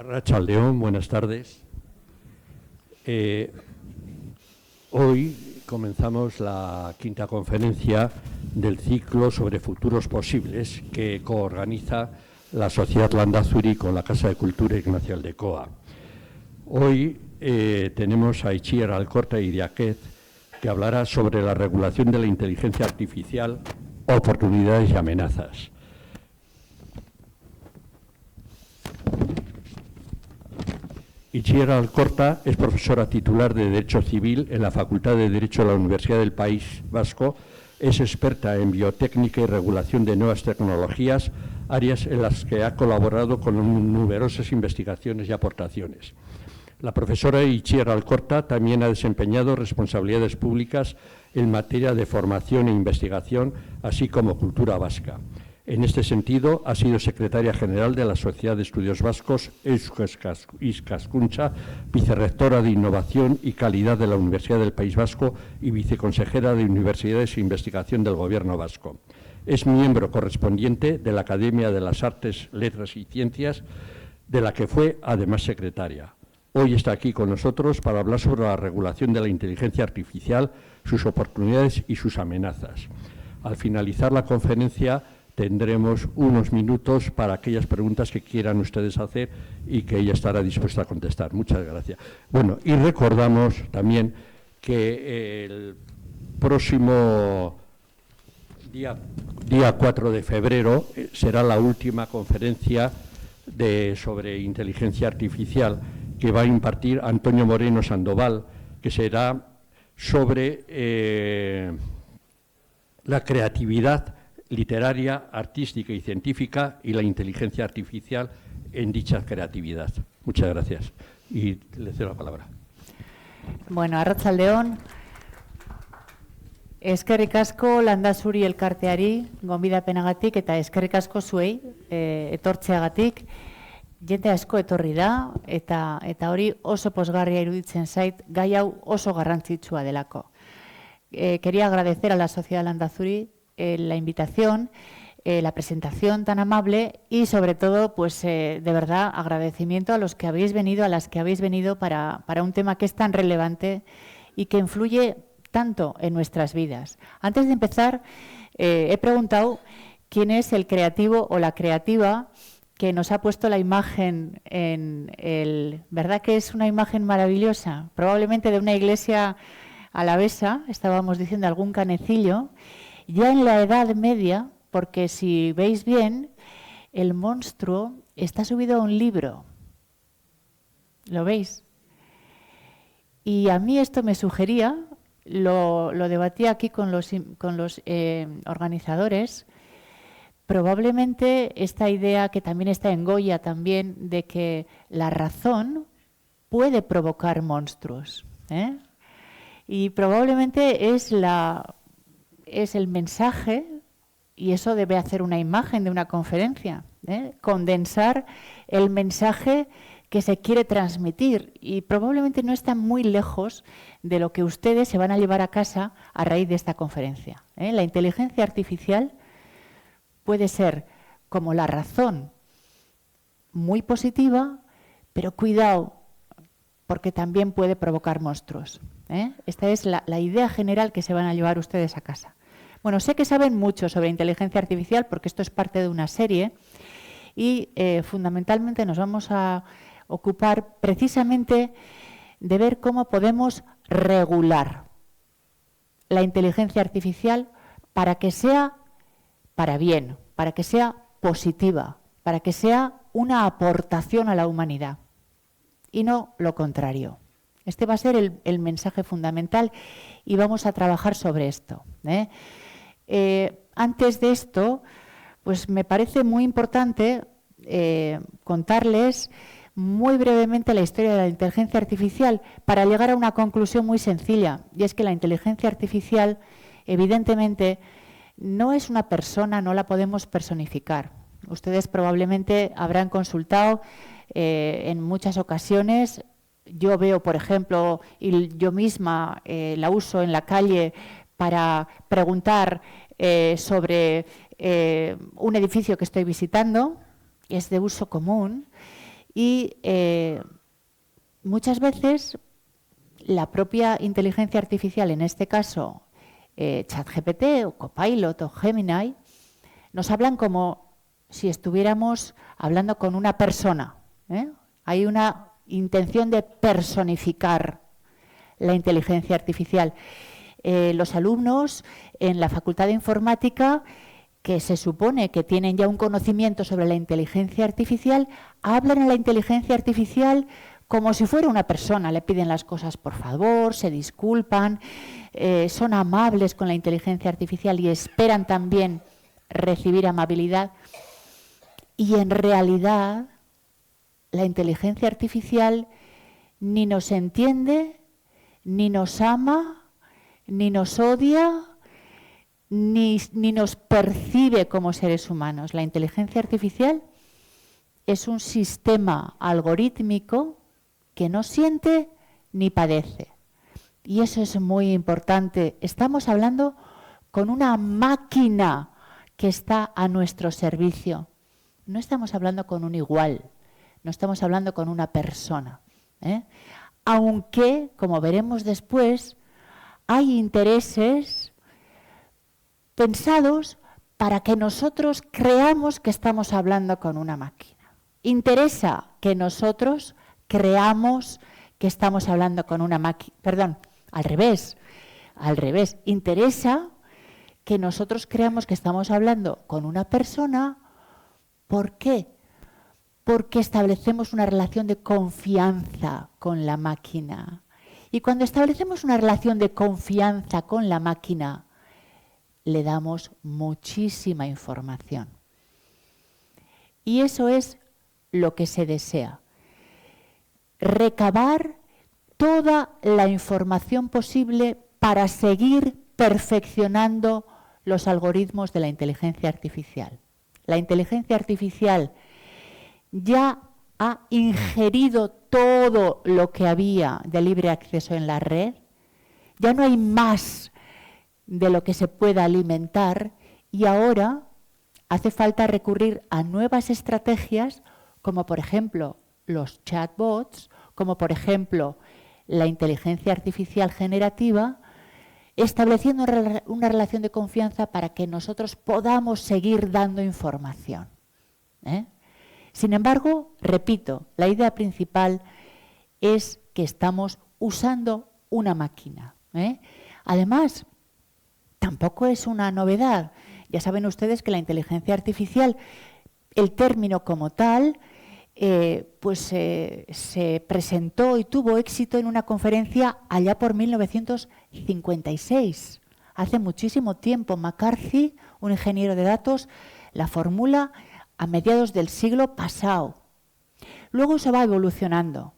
Arratsaldeon, buenas tardes. Hoy comenzamos la quinta conferencia del ciclo sobre futuros posibles que coorganiza la Sociedad Landazuri con la Casa de Cultura Ignacio Aldecoa. Hoy tenemos a Itziar Alkorta Idiáquez, que hablará sobre la regulación de la inteligencia artificial, oportunidades y amenazas. Itziar Alkorta es profesora titular de Derecho Civil en la Facultad de Derecho de la Universidad del País Vasco. Es experta en biotécnica y regulación de nuevas tecnologías, áreas en las que ha colaborado con numerosas investigaciones y aportaciones. La profesora Itziar Alkorta también ha desempeñado responsabilidades públicas en materia de formación e investigación, así como cultura vasca. En este sentido, ha sido secretaria general de la Sociedad de Estudios Vascos Iskaskuntza, vicerrectora de Innovación y Calidad de la Universidad del País Vasco y viceconsejera de Universidades e Investigación del Gobierno vasco. Es miembro correspondiente de la Academia de las Artes, Letras y Ciencias, de la que fue además secretaria. Hoy está aquí con nosotros para hablar sobre la regulación de la inteligencia artificial, sus oportunidades y sus amenazas. Al finalizar la conferencia, tendremos unos minutos para aquellas preguntas que quieran ustedes hacer y que ella estará dispuesta a contestar. Muchas gracias. Bueno, y recordamos también que el próximo día 4 de febrero será la última conferencia sobre inteligencia artificial que va a impartir Antonio Moreno Sandoval, que será sobre la creatividad literaria, artística y científica y la inteligencia artificial en dicha creatividad. Muchas gracias. Y le cedo la palabra. Bueno, arratsaldeon. Eskerrik asko Landazuri elkarteari gonbidapenagatik eta eskerrik asko zuei etortzeagatik. Jende asko etorri da eta hori oso pozgarria iruditzen zait, gai hau oso garrantzitsua delako. Quería agradecer a la Sociedad Landazuri la invitación, la presentación tan amable y sobre todo, pues de verdad, agradecimiento a los que habéis venido, a las que habéis venido para un tema que es tan relevante y que influye tanto en nuestras vidas. Antes de empezar, he preguntado quién es el creativo o la creativa que nos ha puesto la imagen en el... ¿Verdad que es una imagen maravillosa? Probablemente de una iglesia alavesa, estábamos diciendo algún canecillo. Ya en la Edad Media, porque si veis bien, el monstruo está subido a un libro. ¿Lo veis? Y a mí esto me sugería, lo debatí aquí con los organizadores, probablemente esta idea que también está en Goya también, de que la razón puede provocar monstruos, y probablemente es el mensaje, y eso debe hacer una imagen de una conferencia, condensar el mensaje que se quiere transmitir, y probablemente no está muy lejos de lo que ustedes se van a llevar a casa a raíz de esta conferencia. La inteligencia artificial puede ser como la razón, muy positiva, pero cuidado, porque también puede provocar monstruos. Esta es la idea general que se van a llevar ustedes a casa. Bueno, sé que saben mucho sobre inteligencia artificial porque esto es parte de una serie y fundamentalmente nos vamos a ocupar precisamente de ver cómo podemos regular la inteligencia artificial para que sea para bien, para que sea positiva, para que sea una aportación a la humanidad y no lo contrario. Este va a ser el mensaje fundamental y vamos a trabajar sobre esto. Antes de esto, pues me parece muy importante contarles muy brevemente la historia de la inteligencia artificial para llegar a una conclusión muy sencilla, y es que la inteligencia artificial, evidentemente, no es una persona, no la podemos personificar. Ustedes probablemente habrán consultado en muchas ocasiones. Yo veo, por ejemplo, y yo misma la uso en la calle para preguntar sobre un edificio que estoy visitando, es de uso común, Y muchas veces la propia inteligencia artificial, en este caso ChatGPT o Copilot o Gemini, nos hablan como si estuviéramos hablando con una persona. Hay una intención de personificar la inteligencia artificial. Los alumnos en la Facultad de Informática, que se supone que tienen ya un conocimiento sobre la inteligencia artificial, hablan a la inteligencia artificial como si fuera una persona. Le piden las cosas por favor, se disculpan, son amables con la inteligencia artificial y esperan también recibir amabilidad. Y en realidad, la inteligencia artificial ni nos entiende, ni nos ama, ni nos odia, ni nos percibe como seres humanos. La inteligencia artificial es un sistema algorítmico que no siente ni padece. Y eso es muy importante. Estamos hablando con una máquina que está a nuestro servicio. No estamos hablando con un igual, no estamos hablando con una persona. Aunque, como veremos después, hay intereses pensados para que nosotros creamos que estamos hablando con una máquina. Interesa que nosotros creamos que estamos hablando con una máquina. Perdón, al revés. Interesa que nosotros creamos que estamos hablando con una persona. ¿Por qué? Porque establecemos una relación de confianza con la máquina. Y cuando establecemos una relación de confianza con la máquina, le damos muchísima información. Y eso es lo que se desea. Recabar toda la información posible para seguir perfeccionando los algoritmos de la inteligencia artificial. La inteligencia artificial ya ha ingerido todo lo que había de libre acceso en la red, ya no hay más de lo que se pueda alimentar y ahora hace falta recurrir a nuevas estrategias como por ejemplo los chatbots, como por ejemplo la inteligencia artificial generativa, estableciendo una relación de confianza para que nosotros podamos seguir dando información. Sin embargo, repito, la idea principal es que estamos usando una máquina. Además, tampoco es una novedad. Ya saben ustedes que la inteligencia artificial, el término como tal, se presentó y tuvo éxito en una conferencia allá por 1956. Hace muchísimo tiempo, McCarthy, un ingeniero de datos, la formula a mediados del siglo pasado. Luego se va evolucionando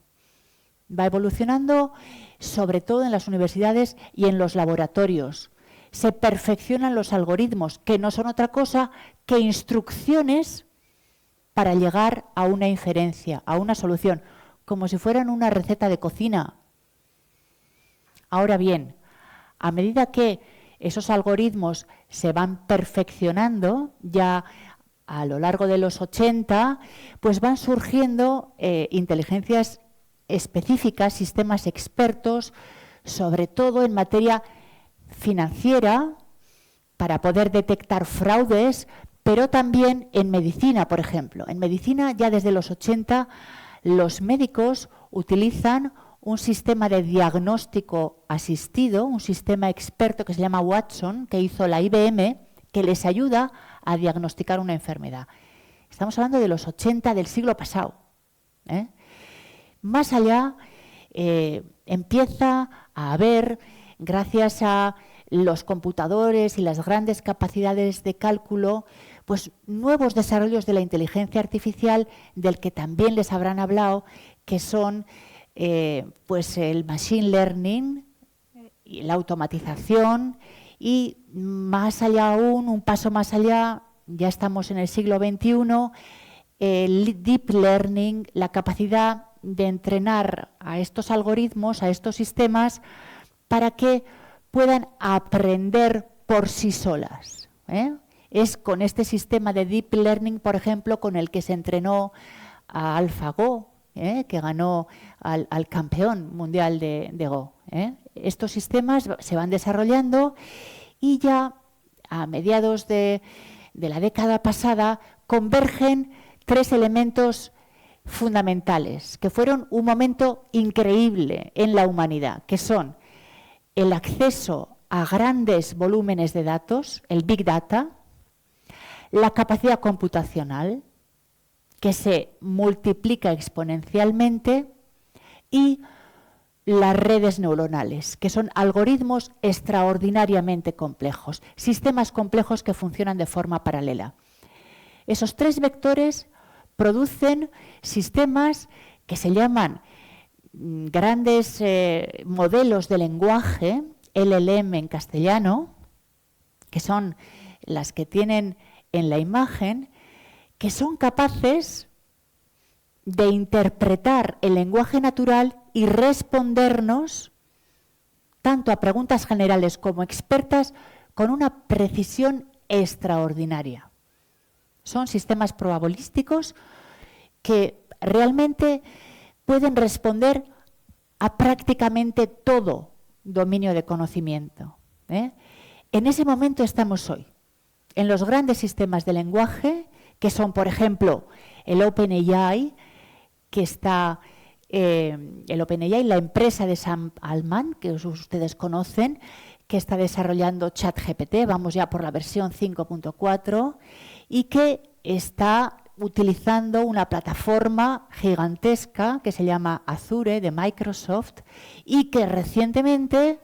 sobre todo en las universidades y en los laboratorios. Se perfeccionan los algoritmos, que no son otra cosa que instrucciones para llegar a una inferencia, a una solución, como si fueran una receta de cocina. Ahora bien, a medida que esos algoritmos se van perfeccionando, ya a lo largo de los 80, pues van surgiendo inteligencias específicas, sistemas expertos, sobre todo en materia financiera, para poder detectar fraudes, pero también en medicina, por ejemplo. En medicina, ya desde los 80, los médicos utilizan un sistema de diagnóstico asistido, un sistema experto que se llama Watson, que hizo la IBM, que les ayuda a diagnosticar una enfermedad. Estamos hablando de los 80 del siglo pasado. Más allá, empieza a haber, gracias a los computadores y las grandes capacidades de cálculo, pues nuevos desarrollos de la inteligencia artificial del que también les habrán hablado, que son pues el machine learning, y la automatización y más allá aún, un paso más allá, ya estamos en el siglo XXI, el deep learning, la capacidad de entrenar a estos algoritmos, a estos sistemas, para que puedan aprender por sí solas. Es con este sistema de deep learning, por ejemplo, con el que se entrenó a AlphaGo, que ganó al campeón mundial de Go. Estos sistemas se van desarrollando y ya a mediados de la década pasada convergen 3 elementos fundamentales que fueron un momento increíble en la humanidad, que son el acceso a grandes volúmenes de datos, el Big Data, la capacidad computacional, que se multiplica exponencialmente, y las redes neuronales, que son algoritmos extraordinariamente complejos, sistemas complejos que funcionan de forma paralela. Esos 3 vectores producen sistemas que se llaman grandes modelos de lenguaje, LLM en castellano, que son las que tienen en la imagen, que son capaces de interpretar el lenguaje natural y respondernos tanto a preguntas generales como expertas con una precisión extraordinaria. Son sistemas probabilísticos que realmente pueden responder a prácticamente todo dominio de conocimiento. En ese momento estamos hoy, en los grandes sistemas de lenguaje, que son, por ejemplo, el OpenAI, que está el OpenAI, la empresa de Sam Altman, que ustedes conocen, que está desarrollando ChatGPT, vamos ya por la versión 5.4, y que está utilizando una plataforma gigantesca que se llama Azure de Microsoft y que recientemente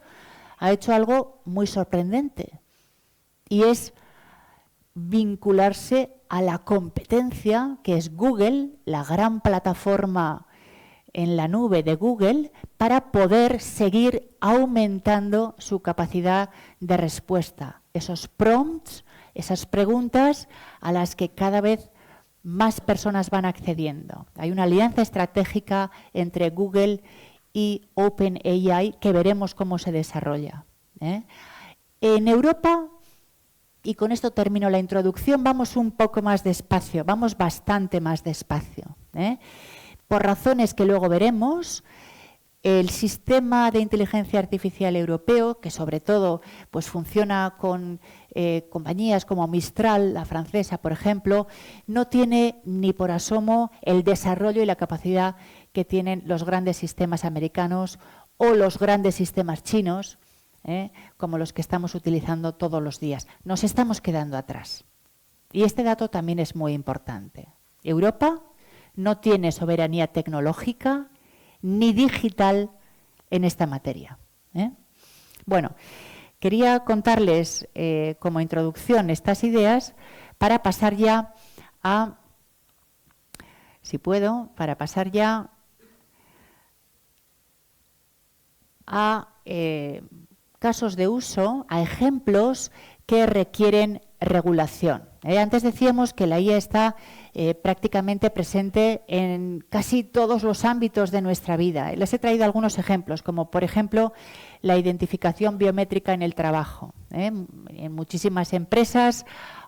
ha hecho algo muy sorprendente, y es vincularse a la competencia que es Google, la gran plataforma en la nube de Google, para poder seguir aumentando su capacidad de respuesta. Esos prompts, esas preguntas a las que cada vez más personas van accediendo. Hay una alianza estratégica entre Google y OpenAI que veremos cómo se desarrolla. En Europa, y con esto termino la introducción, vamos un poco más despacio, vamos bastante más despacio. Por razones que luego veremos, el sistema de inteligencia artificial europeo, que sobre todo pues, funciona con compañías como Mistral, la francesa, por ejemplo, no tiene ni por asomo el desarrollo y la capacidad que tienen los grandes sistemas americanos o los grandes sistemas chinos, como los que estamos utilizando todos los días. Nos estamos quedando atrás. Y este dato también es muy importante. Europa no tiene soberanía tecnológica ni digital en esta materia. Bueno, quería contarles como introducción estas ideas para pasar ya a, si puedo, para pasar ya a casos de uso, a ejemplos que requieren regulación. Antes decíamos que la IA está prácticamente presente en casi todos los ámbitos de nuestra vida. Les he traído algunos ejemplos, como por ejemplo la identificación biométrica en el trabajo. En muchísimas empresas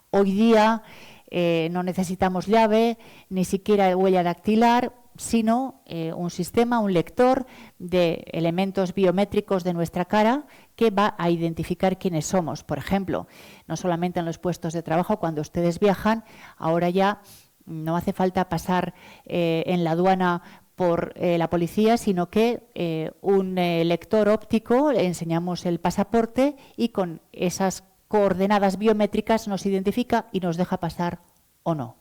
hoy día no necesitamos llave, ni siquiera huella dactilar, sino un sistema, un lector de elementos biométricos de nuestra cara que va a identificar quiénes somos. Por ejemplo, no solamente en los puestos de trabajo, cuando ustedes viajan, ahora ya no hace falta pasar en la aduana por la policía, sino que un lector óptico, le enseñamos el pasaporte y con esas coordenadas biométricas nos identifica y nos deja pasar o no.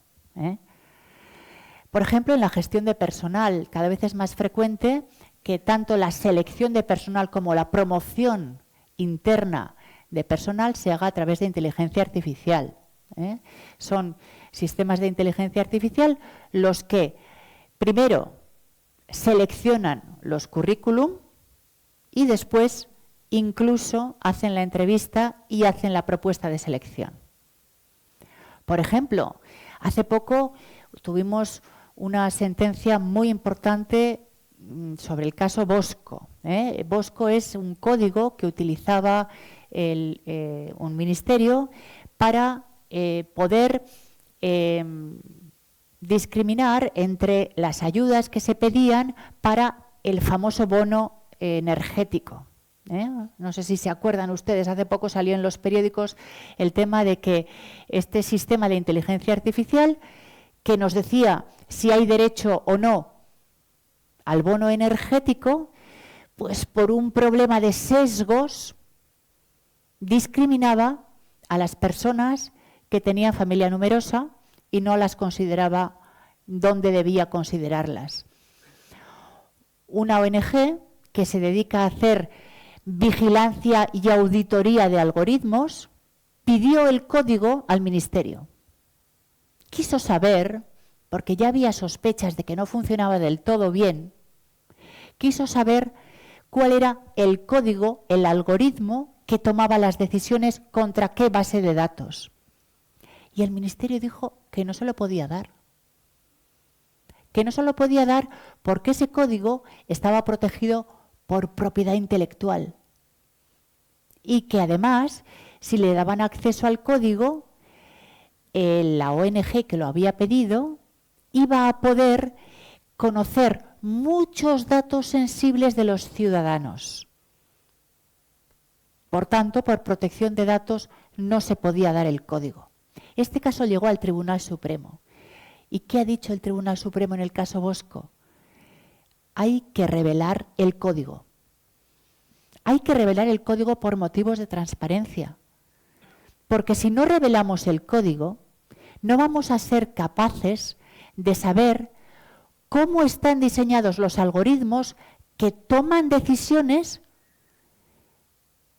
Por ejemplo, en la gestión de personal, cada vez es más frecuente que tanto la selección de personal como la promoción interna de personal se haga a través de inteligencia artificial. Son sistemas de inteligencia artificial los que, primero, seleccionan los currículum y después incluso hacen la entrevista y hacen la propuesta de selección. Por ejemplo, hace poco tuvimos una sentencia muy importante sobre el caso Bosco. Bosco es un código que utilizaba un ministerio para poder discriminar entre las ayudas que se pedían para el famoso bono energético. No sé si se acuerdan ustedes, hace poco salió en los periódicos el tema de que este sistema de inteligencia artificial que nos decía si hay derecho o no al bono energético, pues por un problema de sesgos discriminaba a las personas que tenían familia numerosa y no las consideraba donde debía considerarlas. Una ONG que se dedica a hacer vigilancia y auditoría de algoritmos pidió el código al ministerio. Quiso saber, porque ya había sospechas de que no funcionaba del todo bien, quiso saber cuál era el código, el algoritmo que tomaba las decisiones contra qué base de datos. Y el ministerio dijo que no se lo podía dar. Que no se lo podía dar porque ese código estaba protegido por propiedad intelectual. Y que además, si le daban acceso al código, la ONG que lo había pedido iba a poder conocer muchos datos sensibles de los ciudadanos. Por tanto, por protección de datos no se podía dar el código. Este caso llegó al Tribunal Supremo. ¿Y qué ha dicho el Tribunal Supremo en el caso Bosco? Hay que revelar el código. Hay que revelar el código por motivos de transparencia. Porque si no revelamos el código, no vamos a ser capaces de saber cómo están diseñados los algoritmos que toman decisiones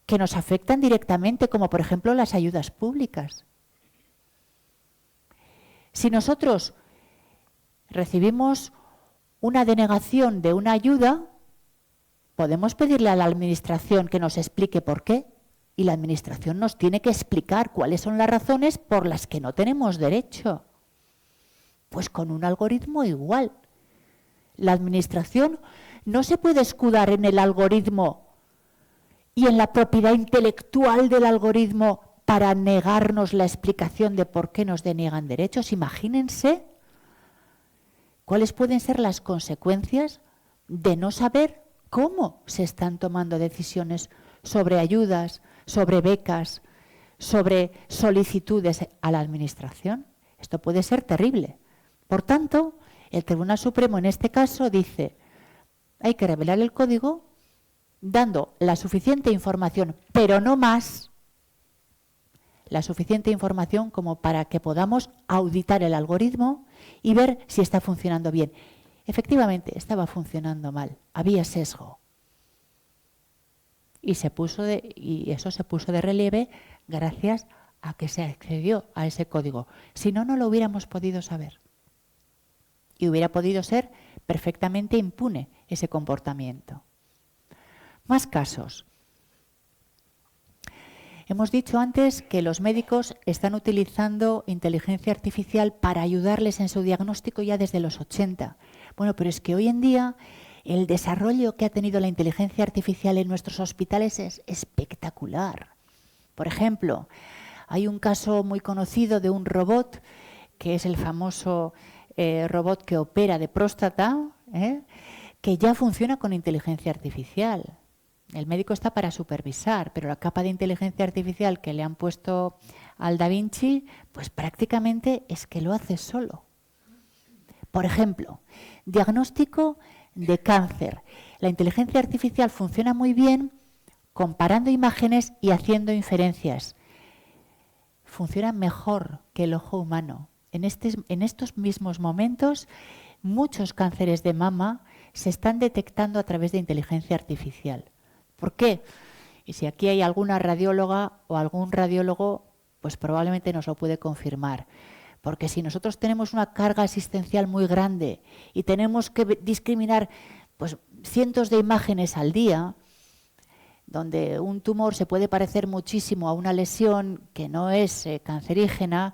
que nos afectan directamente, como por ejemplo las ayudas públicas. Si nosotros recibimos una denegación de una ayuda, podemos pedirle a la Administración que nos explique por qué, y la Administración nos tiene que explicar cuáles son las razones por las que no tenemos derecho. Pues con un algoritmo igual. La Administración no se puede escudar en el algoritmo y en la propiedad intelectual del algoritmo para negarnos la explicación de por qué nos deniegan derechos. Imagínense cuáles pueden ser las consecuencias de no saber cómo se están tomando decisiones sobre ayudas, sobre becas, sobre solicitudes a la Administración. Esto puede ser terrible. Por tanto, el Tribunal Supremo en este caso dice, hay que revelar el código dando la suficiente información, pero no más, la suficiente información como para que podamos auditar el algoritmo y ver si está funcionando bien. Efectivamente, estaba funcionando mal, había sesgo. Y eso se puso de relieve gracias a que se accedió a ese código. Si no, no lo hubiéramos podido saber. Y hubiera podido ser perfectamente impune ese comportamiento. Más casos. Hemos dicho antes que los médicos están utilizando inteligencia artificial para ayudarles en su diagnóstico ya desde los 80. Bueno, pero es que hoy en día el desarrollo que ha tenido la inteligencia artificial en nuestros hospitales es espectacular. Por ejemplo, hay un caso muy conocido de un robot, que es el famoso robot que opera de próstata, que ya funciona con inteligencia artificial. El médico está para supervisar, pero la capa de inteligencia artificial que le han puesto al Da Vinci, pues prácticamente es que lo hace solo. Por ejemplo, diagnóstico de cáncer. La inteligencia artificial funciona muy bien comparando imágenes y haciendo inferencias. Funciona mejor que el ojo humano. En estos mismos momentos, muchos cánceres de mama se están detectando a través de inteligencia artificial. ¿Por qué? Y si aquí hay alguna radióloga o algún radiólogo, pues probablemente nos lo puede confirmar. Porque si nosotros tenemos una carga asistencial muy grande y tenemos que discriminar pues, cientos de imágenes al día, donde un tumor se puede parecer muchísimo a una lesión que no es cancerígena,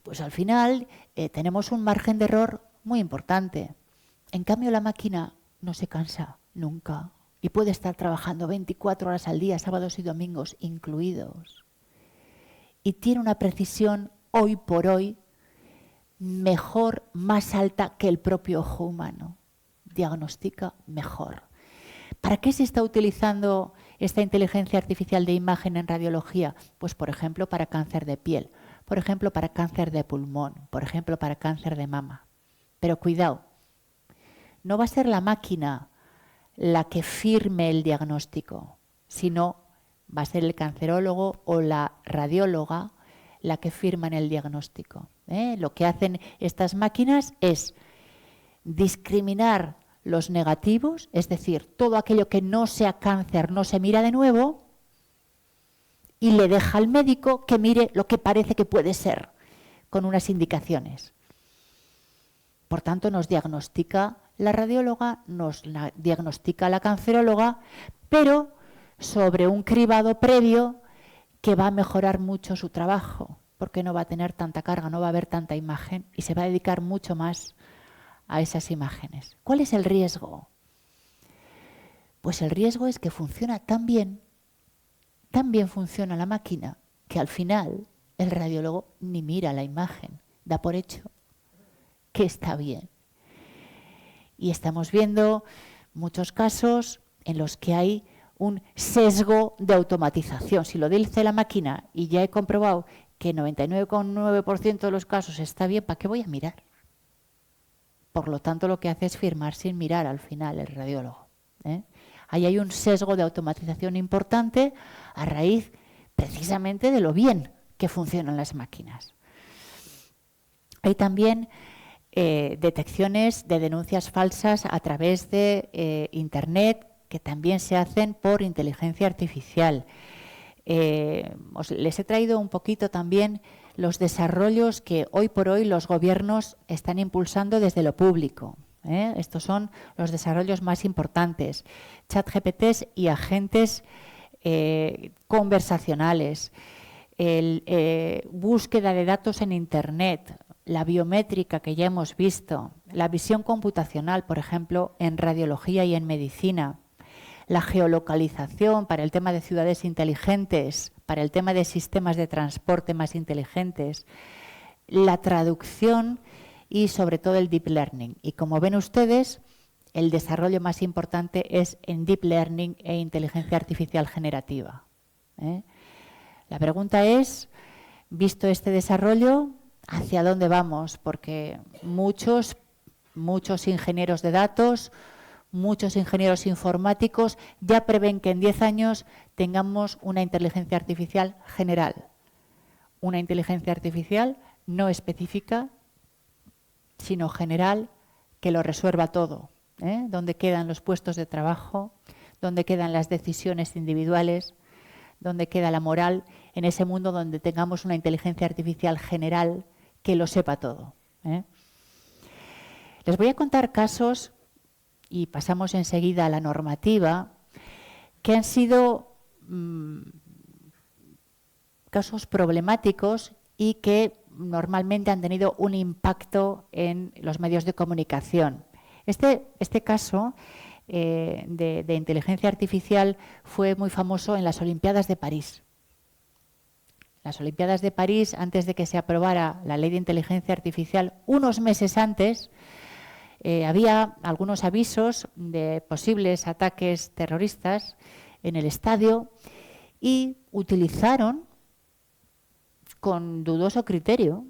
pues al final tenemos un margen de error muy importante. En cambio, la máquina no se cansa nunca y puede estar trabajando 24 horas al día, sábados y domingos incluidos. Y tiene una precisión hoy por hoy mejor, más alta que el propio ojo humano. Diagnostica mejor. ¿Para qué se está utilizando esta inteligencia artificial de imagen en radiología? Pues, por ejemplo, para cáncer de piel, por ejemplo, para cáncer de pulmón, por ejemplo, para cáncer de mama. Pero cuidado, no va a ser la máquina la que firme el diagnóstico, sino va a ser el cancerólogo o la radióloga la que firman el diagnóstico. Lo que hacen estas máquinas es discriminar los negativos, es decir, todo aquello que no sea cáncer no se mira de nuevo, y le deja al médico que mire lo que parece que puede ser, con unas indicaciones. Por tanto, nos diagnostica la radióloga, nos diagnostica la canceróloga, pero sobre un cribado previo que va a mejorar mucho su trabajo, porque no va a tener tanta carga, no va a haber tanta imagen y se va a dedicar mucho más a esas imágenes. ¿Cuál es el riesgo? Pues el riesgo es que funciona tan bien funciona la máquina, que al final el radiólogo ni mira la imagen, da por hecho que está bien. Y estamos viendo muchos casos en los que hay un sesgo de automatización. Si lo dice la máquina y ya he comprobado que 99,9% de los casos está bien, ¿para qué voy a mirar? Por lo tanto, lo que hace es firmar sin mirar al final el radiólogo. Ahí hay un sesgo de automatización importante a raíz precisamente de lo bien que funcionan las máquinas. Hay también detecciones de denuncias falsas a través de Internet, que también se hacen por inteligencia artificial. Les he traído un poquito también los desarrollos que hoy por hoy los gobiernos están impulsando desde lo público. Estos son los desarrollos más importantes. ChatGPTs y agentes conversacionales, búsqueda de datos en Internet, la biométrica que ya hemos visto, la visión computacional, por ejemplo, en radiología y en medicina, la geolocalización para el tema de ciudades inteligentes, para el tema de sistemas de transporte más inteligentes, la traducción y sobre todo el deep learning. Y como ven ustedes, el desarrollo más importante es en deep learning e inteligencia artificial generativa. La pregunta es, visto este desarrollo, ¿hacia dónde vamos? Porque muchos ingenieros de datos, muchos ingenieros informáticos ya prevén que en 10 años tengamos una inteligencia artificial general. Una inteligencia artificial no específica, sino general, que lo resuelva todo. ¿Dónde quedan los puestos de trabajo? ¿Dónde quedan las decisiones individuales? ¿Dónde queda la moral? En ese mundo donde tengamos una inteligencia artificial general que lo sepa todo. Les voy a contar casos, y pasamos enseguida a la normativa, que han sido casos problemáticos y que normalmente han tenido un impacto en los medios de comunicación. Este caso de inteligencia artificial fue muy famoso en las Olimpiadas de París. Las Olimpiadas de París, antes de que se aprobara la ley de inteligencia artificial, unos meses antes, había algunos avisos de posibles ataques terroristas en el estadio y utilizaron, con dudoso criterio,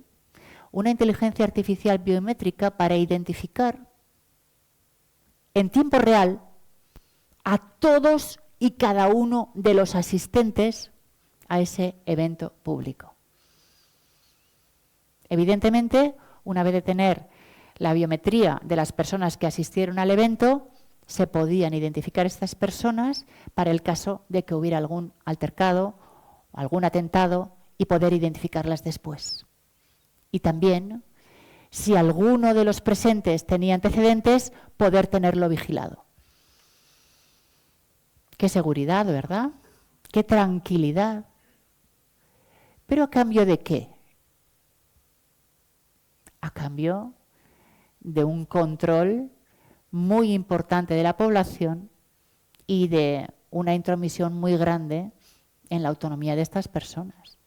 una inteligencia artificial biométrica para identificar en tiempo real a todos y cada uno de los asistentes a ese evento público. Evidentemente, una vez de tener la biometría de las personas que asistieron al evento, se podían identificar estas personas para el caso de que hubiera algún altercado, algún atentado, y poder identificarlas después. Y también, si alguno de los presentes tenía antecedentes, poder tenerlo vigilado. Qué seguridad, ¿verdad? Qué tranquilidad. ¿Pero a cambio de qué? A cambio de un control muy importante de la población y de una intromisión muy grande en la autonomía de estas personas.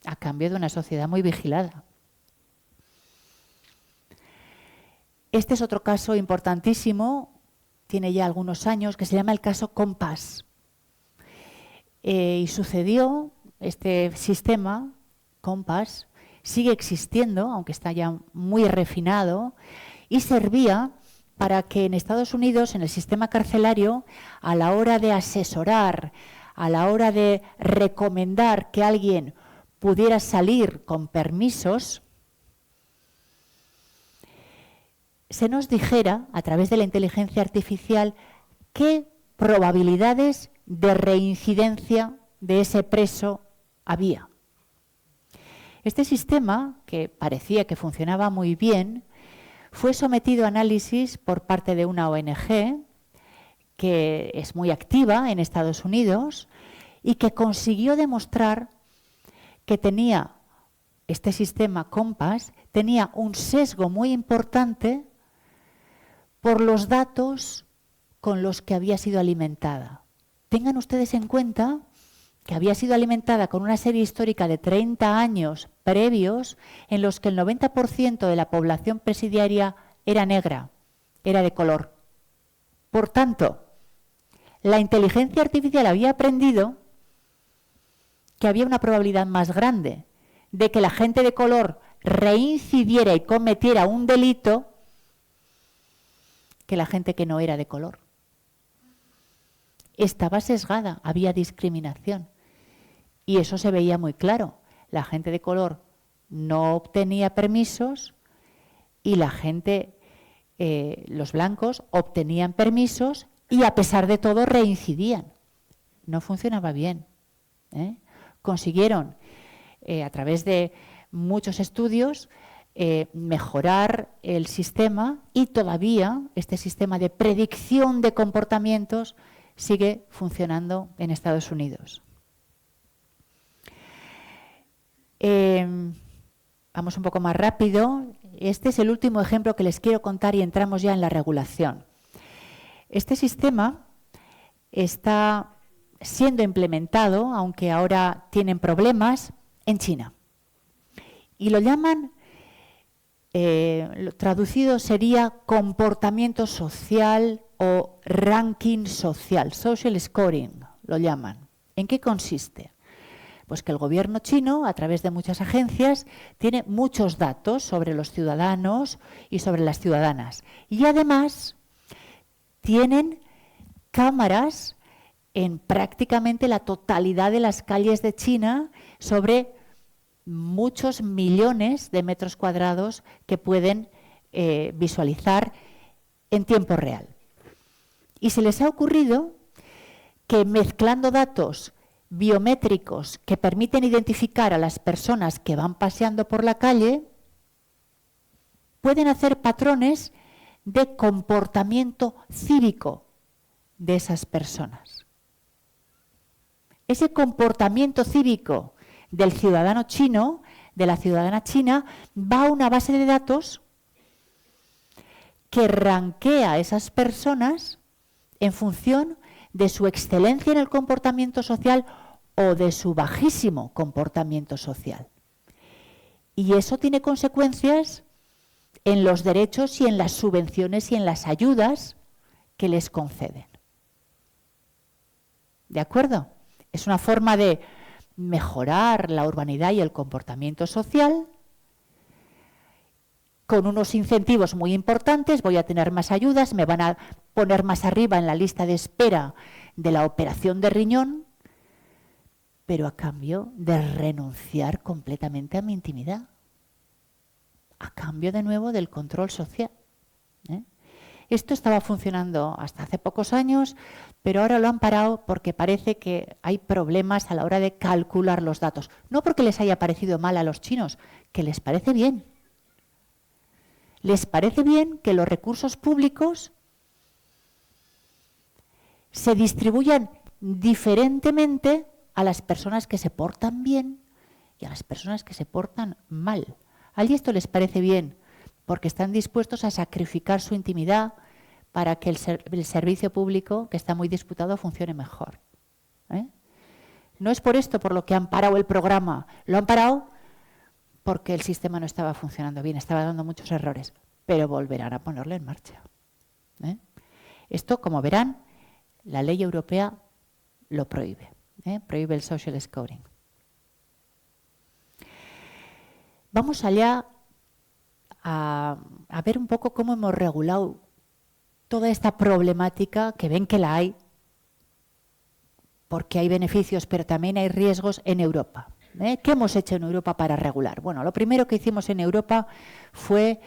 A cambio de una sociedad muy vigilada. Este es otro caso importantísimo, tiene ya algunos años, que se llama el caso Compass. Y sucedió, este sistema, Compass, sigue existiendo, aunque está ya muy refinado, y servía para que en Estados Unidos, en el sistema carcelario, a la hora de asesorar, a la hora de recomendar que alguien pudiera salir con permisos, se nos dijera, a través de la inteligencia artificial, qué probabilidades de reincidencia de ese preso había. Este sistema, que parecía que funcionaba muy bien, fue sometido a análisis por parte de una ONG que es muy activa en Estados Unidos y que consiguió demostrar que tenía, este sistema Compass, tenía un sesgo muy importante por los datos con los que había sido alimentada. Tengan ustedes en cuenta que había sido alimentada con una serie histórica de 30 años previos en los que el 90% de la población presidiaria era negra, era de color. Por tanto, la inteligencia artificial había aprendido que había una probabilidad más grande de que la gente de color reincidiera y cometiera un delito que la gente que no era de color. Estaba sesgada, había discriminación. Y eso se veía muy claro. La gente de color no obtenía permisos y la gente, los blancos, obtenían permisos y a pesar de todo reincidían. No funcionaba bien. Consiguieron, a través de muchos estudios, mejorar el sistema y todavía este sistema de predicción de comportamientos sigue funcionando en Estados Unidos. Vamos un poco más rápido. Este es el último ejemplo que les quiero contar y entramos ya en la regulación. Este sistema está siendo implementado, aunque ahora tienen problemas, en China. Y lo llaman, traducido sería comportamiento social o ranking social, social scoring, lo llaman. ¿En qué consiste? Pues que el gobierno chino, a través de muchas agencias, tiene muchos datos sobre los ciudadanos y sobre las ciudadanas. Y además tienen cámaras en prácticamente la totalidad de las calles de China sobre muchos millones de metros cuadrados que pueden visualizar en tiempo real. Y se les ha ocurrido que mezclando datos biométricos que permiten identificar a las personas que van paseando por la calle, pueden hacer patrones de comportamiento cívico de esas personas. Ese comportamiento cívico del ciudadano chino, de la ciudadana china, va a una base de datos que rankea a esas personas en función de su excelencia en el comportamiento social o de su bajísimo comportamiento social. Y eso tiene consecuencias en los derechos y en las subvenciones y en las ayudas que les conceden. ¿De acuerdo? Es una forma de mejorar la urbanidad y el comportamiento social con unos incentivos muy importantes. Voy a tener más ayudas, me van a poner más arriba en la lista de espera de la operación de riñón, pero a cambio de renunciar completamente a mi intimidad, a cambio de nuevo del control social. Esto estaba funcionando hasta hace pocos años, pero ahora lo han parado porque parece que hay problemas a la hora de calcular los datos. No porque les haya parecido mal a los chinos, que les parece bien. Les parece bien que los recursos públicos se distribuyan diferentemente a las personas que se portan bien y a las personas que se portan mal. A ellos esto les parece bien, porque están dispuestos a sacrificar su intimidad para que el servicio público, que está muy disputado, funcione mejor. No es por esto por lo que han parado el programa, lo han parado porque el sistema no estaba funcionando bien, estaba dando muchos errores. pero volverán a ponerlo en marcha. Esto, como verán, la ley europea lo prohíbe. Prohíbe el social scoring. Vamos allá a ver un poco cómo hemos regulado toda esta problemática, que ven que la hay, porque hay beneficios, pero también hay riesgos en Europa. ¿Qué hemos hecho en Europa para regular? Bueno, lo primero que hicimos en Europa fue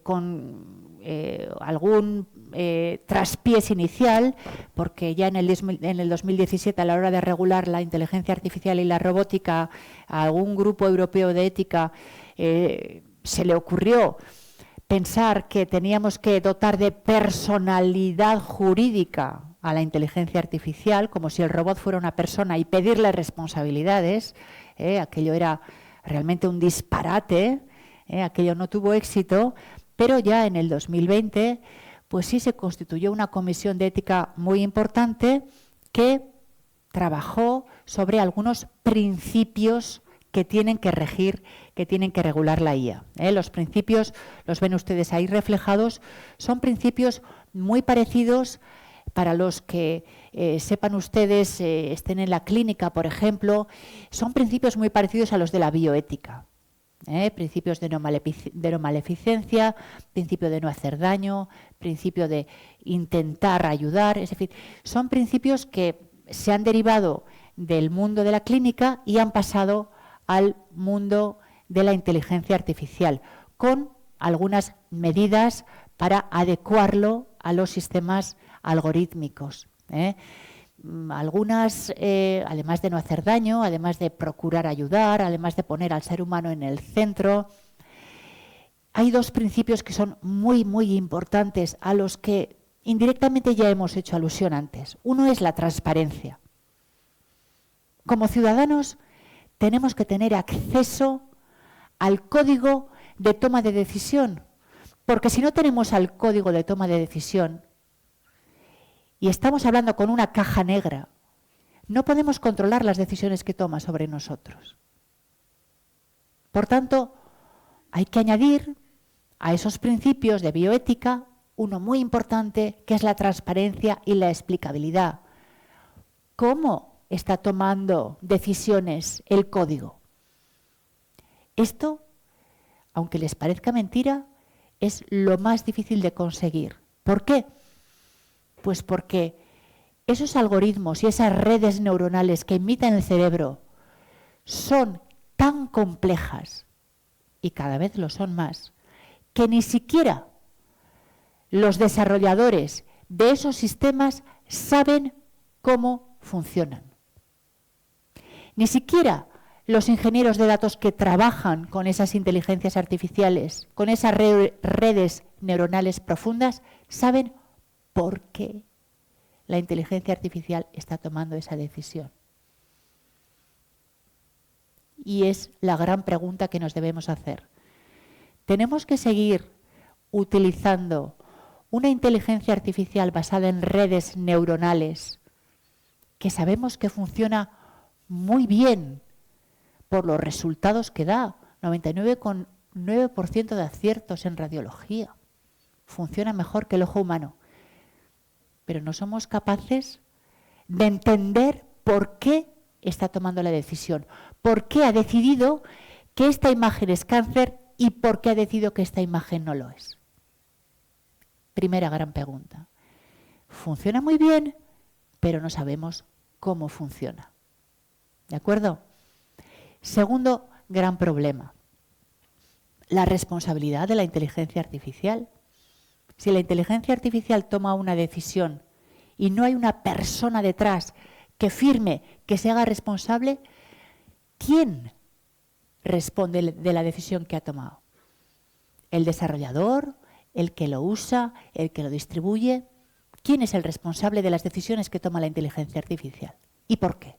con algún traspiés inicial, porque ya en el 2017, a la hora de regular la inteligencia artificial y la robótica, a algún grupo europeo de ética se le ocurrió pensar que teníamos que dotar de personalidad jurídica a la inteligencia artificial, como si el robot fuera una persona, y pedirle responsabilidades. Aquello era realmente un disparate, aquello no tuvo éxito, pero ya en el 2020 pues sí se constituyó una comisión de ética muy importante que trabajó sobre algunos principios que tienen que regir, que tienen que regular la IA. Los principios, los ven ustedes ahí reflejados, son principios muy parecidos. Para los que sepan ustedes, estén en la clínica, por ejemplo, son principios muy parecidos a los de la bioética. Principios de no maleficencia, principio de no hacer daño, principio de intentar ayudar. Es decir, son principios que se han derivado del mundo de la clínica y han pasado al mundo de la inteligencia artificial, con algunas medidas para adecuarlo a los sistemas algorítmicos. Algunas, además de no hacer daño, además de procurar ayudar, además de poner al ser humano en el centro, hay dos principios que son muy, muy importantes, a los que indirectamente ya hemos hecho alusión antes. Uno es la transparencia. Como ciudadanos tenemos que tener acceso al código de toma de decisión, porque si no tenemos al código de toma de decisión, y estamos hablando con una caja negra, no podemos controlar las decisiones que toma sobre nosotros. Por tanto, hay que añadir a esos principios de bioética uno muy importante, que es la transparencia y la explicabilidad. ¿Cómo está tomando decisiones el código? Esto, aunque les parezca mentira, es lo más difícil de conseguir. ¿Por qué? Pues porque esos algoritmos y esas redes neuronales que imitan el cerebro son tan complejas, y cada vez lo son más, que ni siquiera los desarrolladores de esos sistemas saben cómo funcionan. Ni siquiera los ingenieros de datos que trabajan con esas inteligencias artificiales, con esas redes neuronales profundas, saben por qué la inteligencia artificial está tomando esa decisión. Y es la gran pregunta que nos debemos hacer. ¿Tenemos que seguir utilizando una inteligencia artificial basada en redes neuronales que sabemos que funciona muy bien por los resultados que da? 99,9% de aciertos en radiología. Funciona mejor que el ojo humano. Pero no somos capaces de entender por qué está tomando la decisión, por qué ha decidido que esta imagen es cáncer y por qué ha decidido que esta imagen no lo es. Primera gran pregunta. Funciona muy bien, pero no sabemos cómo funciona. ¿De acuerdo? Segundo gran problema. La responsabilidad de la inteligencia artificial. Si la inteligencia artificial toma una decisión y no hay una persona detrás que firme, que se haga responsable, ¿quién responde de la decisión que ha tomado? ¿El desarrollador? ¿El que lo usa? ¿El que lo distribuye? ¿Quién es el responsable de las decisiones que toma la inteligencia artificial? ¿Y por qué?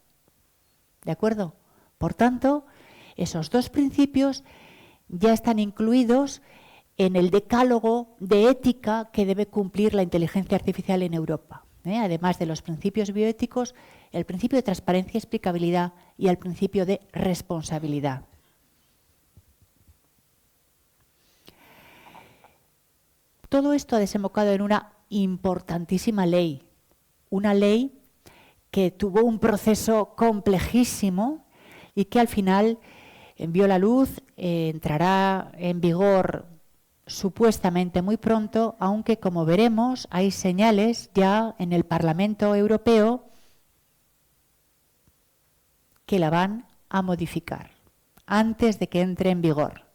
¿De acuerdo? Por tanto, esos dos principios ya están incluidos en el decálogo de ética que debe cumplir la inteligencia artificial en Europa. Además de los principios bioéticos, el principio de transparencia y explicabilidad y el principio de responsabilidad. todo esto ha desembocado en una importantísima ley, una ley que tuvo un proceso complejísimo y que al final vio la luz, entrará en vigor supuestamente muy pronto, aunque como veremos hay señales ya en el Parlamento Europeo que la van a modificar antes de que entre en vigor.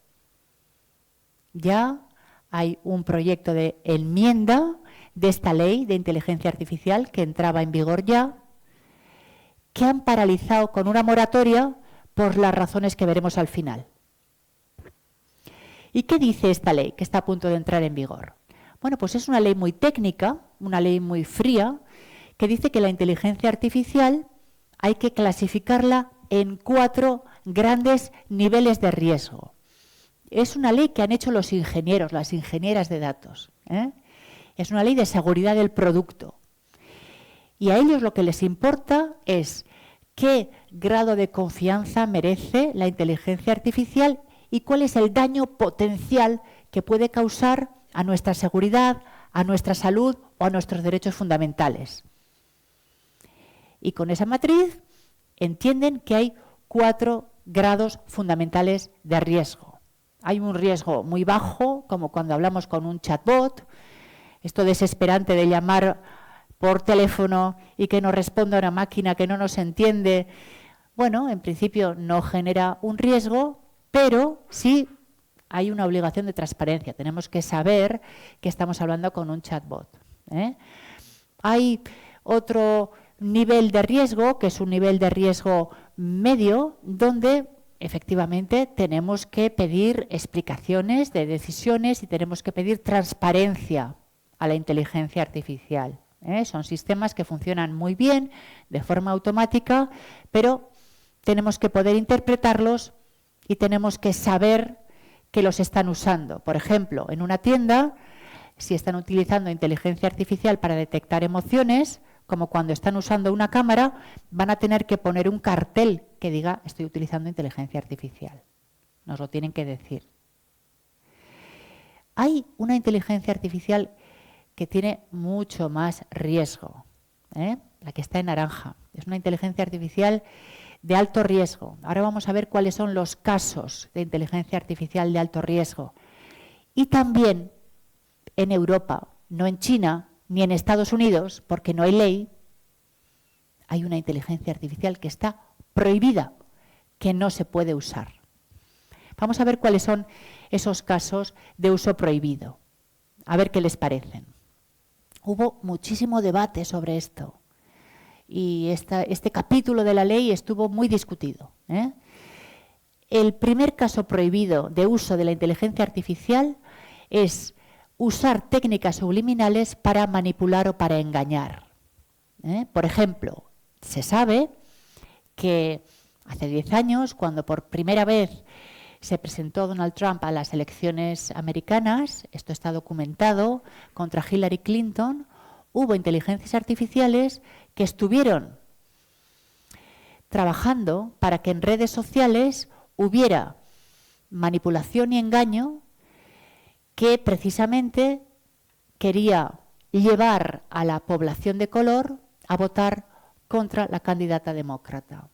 Ya hay un proyecto de enmienda de esta ley de inteligencia artificial que entraba en vigor ya, que han paralizado con una moratoria por las razones que veremos al final. ¿Y qué dice esta ley que está a punto de entrar en vigor? Bueno, pues es una ley muy técnica, una ley muy fría, que dice que la inteligencia artificial hay que clasificarla en 4 grandes niveles de riesgo. Es una ley que han hecho los ingenieros, las ingenieras de datos, ¿eh? Es una ley de seguridad del producto. Y a ellos lo que les importa es qué grado de confianza merece la inteligencia artificial y cuál es el daño potencial que puede causar a nuestra seguridad, a nuestra salud o a nuestros derechos fundamentales. Y con esa matriz entienden que hay 4 grados fundamentales de riesgo. Hay un riesgo muy bajo, como cuando hablamos con un chatbot, esto desesperante de llamar por teléfono y que nos responda una máquina que no nos entiende. Bueno, en principio no genera un riesgo, pero sí hay una obligación de transparencia. Tenemos que saber que estamos hablando con un chatbot, ¿eh? Hay otro nivel de riesgo, que es un nivel de riesgo medio, donde efectivamente tenemos que pedir explicaciones de decisiones y tenemos que pedir transparencia a la inteligencia artificial, ¿eh? Son sistemas que funcionan muy bien, de forma automática, pero tenemos que poder interpretarlos y tenemos que saber que los están usando. Por ejemplo, en una tienda, si están utilizando inteligencia artificial para detectar emociones, como cuando están usando una cámara, van a tener que poner un cartel que diga estoy utilizando inteligencia artificial. Nos lo tienen que decir. Hay una inteligencia artificial que tiene mucho más riesgo, ¿eh? La que está en naranja. Es una inteligencia artificial de alto riesgo. Ahora vamos a ver cuáles son los casos de inteligencia artificial de alto riesgo. Y también en Europa, no en China ni en Estados Unidos, porque no hay ley, hay una inteligencia artificial que está prohibida, que no se puede usar. Vamos a ver cuáles son esos casos de uso prohibido, a ver qué les parecen. Hubo muchísimo debate sobre esto y este capítulo de la ley estuvo muy discutido, ¿eh? El primer caso prohibido de uso de la inteligencia artificial es usar técnicas subliminales para manipular o para engañar, ¿eh? Por ejemplo, se sabe que hace 10 años, cuando por primera vez se presentó Donald Trump a las elecciones americanas, esto está documentado, contra Hillary Clinton, hubo inteligencias artificiales que estuvieron trabajando para que en redes sociales hubiera manipulación y engaño que precisamente quería llevar a la población de color a votar contra la candidata demócrata.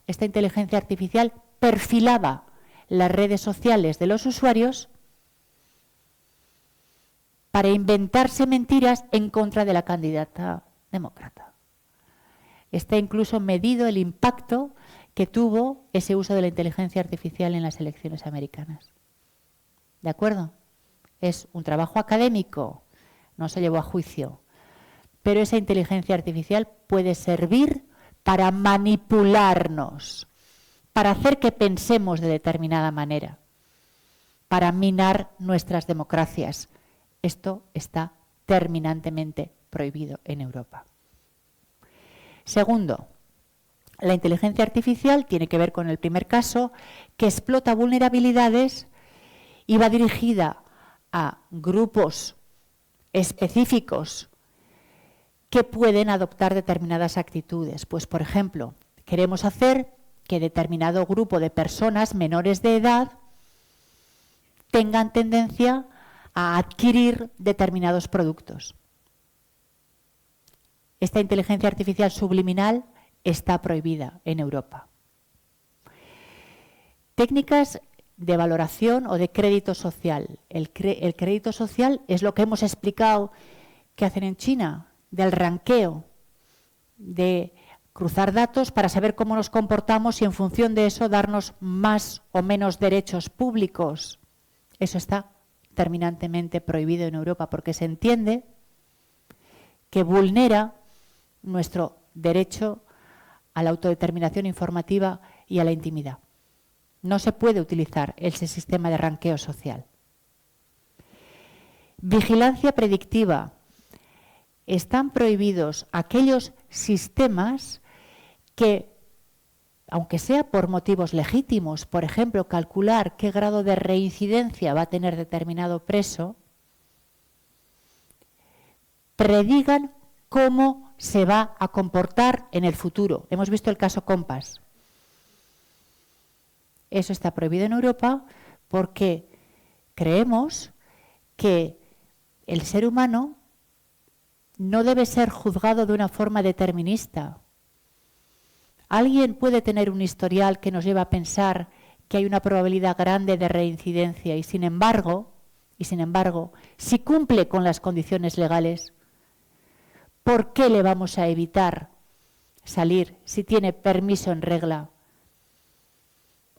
Esta inteligencia artificial perfilaba las redes sociales de los usuarios para inventarse mentiras en contra de la candidata demócrata. Está incluso medido el impacto que tuvo ese uso de la inteligencia artificial en las elecciones americanas. ¿De acuerdo? Es un trabajo académico, no se llevó a juicio, pero esa inteligencia artificial puede servir para manipularnos, para hacer que pensemos de determinada manera, para minar nuestras democracias. Esto está terminantemente prohibido en Europa. Segundo, la inteligencia artificial tiene que ver con el primer caso, que explota vulnerabilidades y va dirigida a grupos específicos que pueden adoptar determinadas actitudes. Pues, por ejemplo, queremos hacer que determinado grupo de personas menores de edad tengan tendencia a adquirir determinados productos. Esta inteligencia artificial subliminal está prohibida en Europa. Técnicas de valoración o de crédito social. El crédito social es lo que hemos explicado que hacen en China, del ranqueo, de cruzar datos para saber cómo nos comportamos y en función de eso darnos más o menos derechos públicos. Eso está terminantemente prohibido en Europa porque se entiende que vulnera nuestro derecho a la autodeterminación informativa y a la intimidad. No se puede utilizar ese sistema de ranqueo social. Vigilancia predictiva. Están prohibidos aquellos sistemas que, aunque sea por motivos legítimos, por ejemplo, calcular qué grado de reincidencia va a tener determinado preso, predigan cómo se va a comportar en el futuro. Hemos visto el caso Compass. Eso está prohibido en Europa porque creemos que el ser humano no debe ser juzgado de una forma determinista. Alguien puede tener un historial que nos lleva a pensar que hay una probabilidad grande de reincidencia y sin embargo, si cumple con las condiciones legales, ¿por qué le vamos a evitar salir si tiene permiso en regla?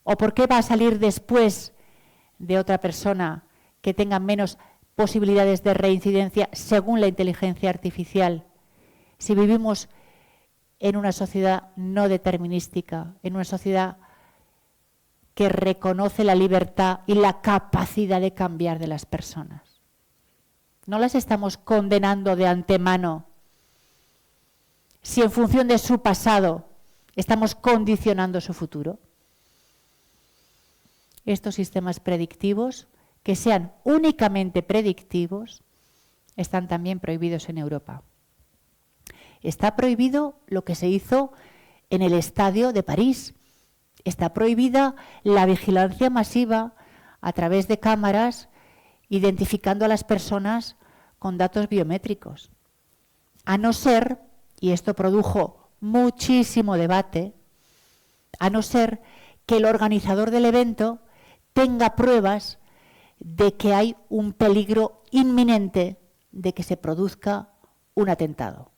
¿O por qué va a salir después de otra persona que tenga menos posibilidades de reincidencia según la inteligencia artificial? Si vivimos en una sociedad no determinística, en una sociedad que reconoce la libertad y la capacidad de cambiar de las personas. No las estamos condenando de antemano si en función de su pasado estamos condicionando su futuro. Estos sistemas predictivos, que sean únicamente predictivos, están también prohibidos en Europa. Está prohibido lo que se hizo en el estadio de París. Está prohibida la vigilancia masiva a través de cámaras, identificando a las personas con datos biométricos. A no ser, y esto produjo muchísimo debate, a no ser que el organizador del evento tenga pruebas de que hay un peligro inminente de que se produzca un atentado.